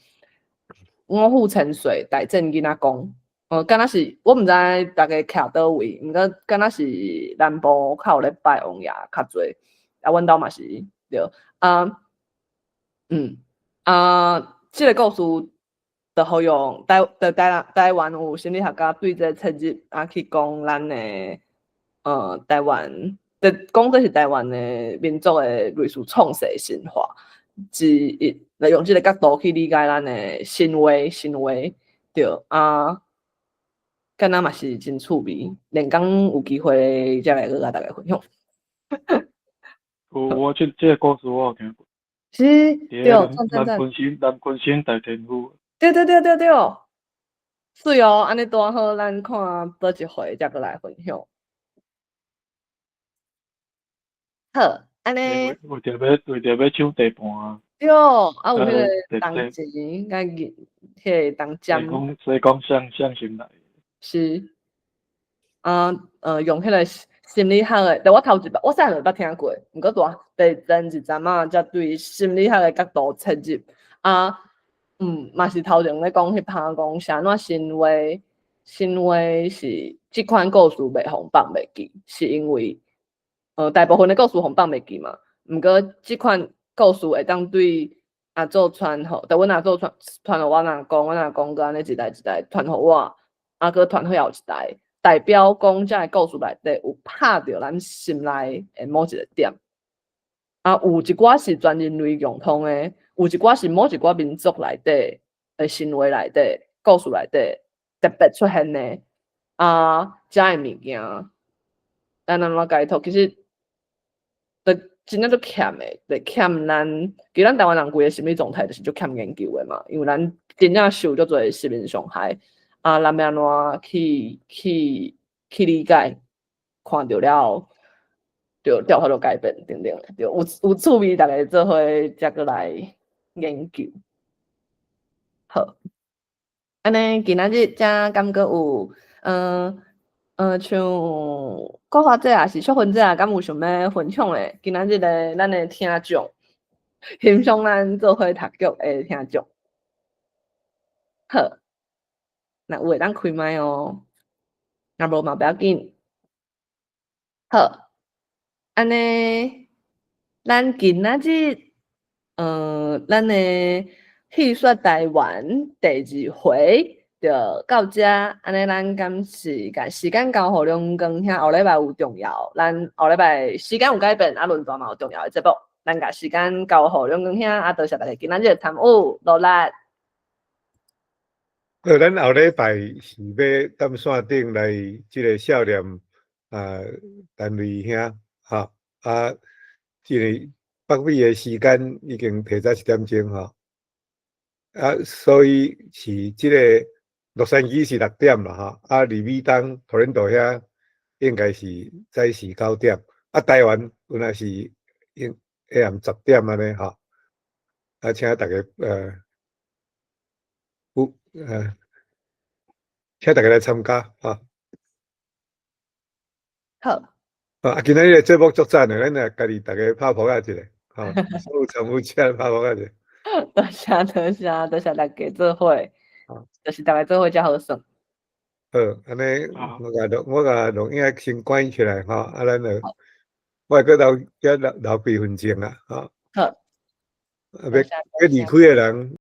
五虎千岁大正囡仔讲，敢若是我毋知大家徛倒位，毋过敢若是南部较有咧拜王爷较侪，啊，阮兜嘛是对，即个故事就好用台湾有心理学家对这个切入去讲咱的台湾，讲这是台湾的民族的类似创世神话。来用即个角度去理解咱的行为，对啊，敢若嘛是真趣味。连讲有机会再来去甲大家分享。我这个故事我有听过。是，对，南昆仙大天府。对，是哦，安尼多好，咱看倒一回再过来分享。好，安尼。为着要抢地盘啊。对，啊有迄个铜钱，甲迄个铜针。所以讲向心来。是，用迄个心理学的，但我头一摆，我细汉就捌听过，毋过第前一阵仔才对心理学的角度切入，嘛是头前咧讲迄趴讲啥怎行为是即款故事袂互放袂记，是因为大部分的故事互放袂记嘛，毋过即款故事会当对阿祖传互，但阮阿祖传互阮阿公，阮阿公搁安尼一代一代传互我，搁传互后一代，代表讲遮个故事内底有拍着咱心内的某一个点。有一寡是全人类共通的，有一寡是某一寡民族内底的行为内底、故事内底特别出现的遮个物件，咱安怎解读？其实真正足欠的，就欠咱，其实咱台湾人规个心理状态就是足欠研究的嘛，因为咱真正受足侪心灵伤害，咱要安怎去理解，看到了，就调好多改变，等等，就有趣味，大家做伙才过来研究。好，安尼今仔日才感觉有，像国华姐也是淑芬姐啊，敢有想要分享的？今仔日的咱的听众，欣赏咱做伙读剧的听众。好，那有诶，咱开麦哦。若无嘛不要紧。好，安尼，咱今仔日，咱的戏说台湾第2回。就到遮，安尼咱敢是甲时间交互两光遐后礼拜有重要，咱后礼拜时间有改变，轮转嘛有重要的节目，咱甲时间交互两光遐，多谢大家今仔日参与努力。咱后礼拜是要踮线顶来即个少年单位遐，即个北美的时间已经提早1点钟所以是即个。洛杉矶是6点啦伫美东托伦多遐应该是早时9点，台湾有若是下暗10点安尼请大家请大家来参加好。今仔日的节目足赞的，咱也家己大家拍扑克一下所有参与者拍扑克一下。多謝大家做伙。就是大家做伙才好耍。好，安尼我甲录音先关起来咱就我个留几分钟啊，吼，好，要离开的人。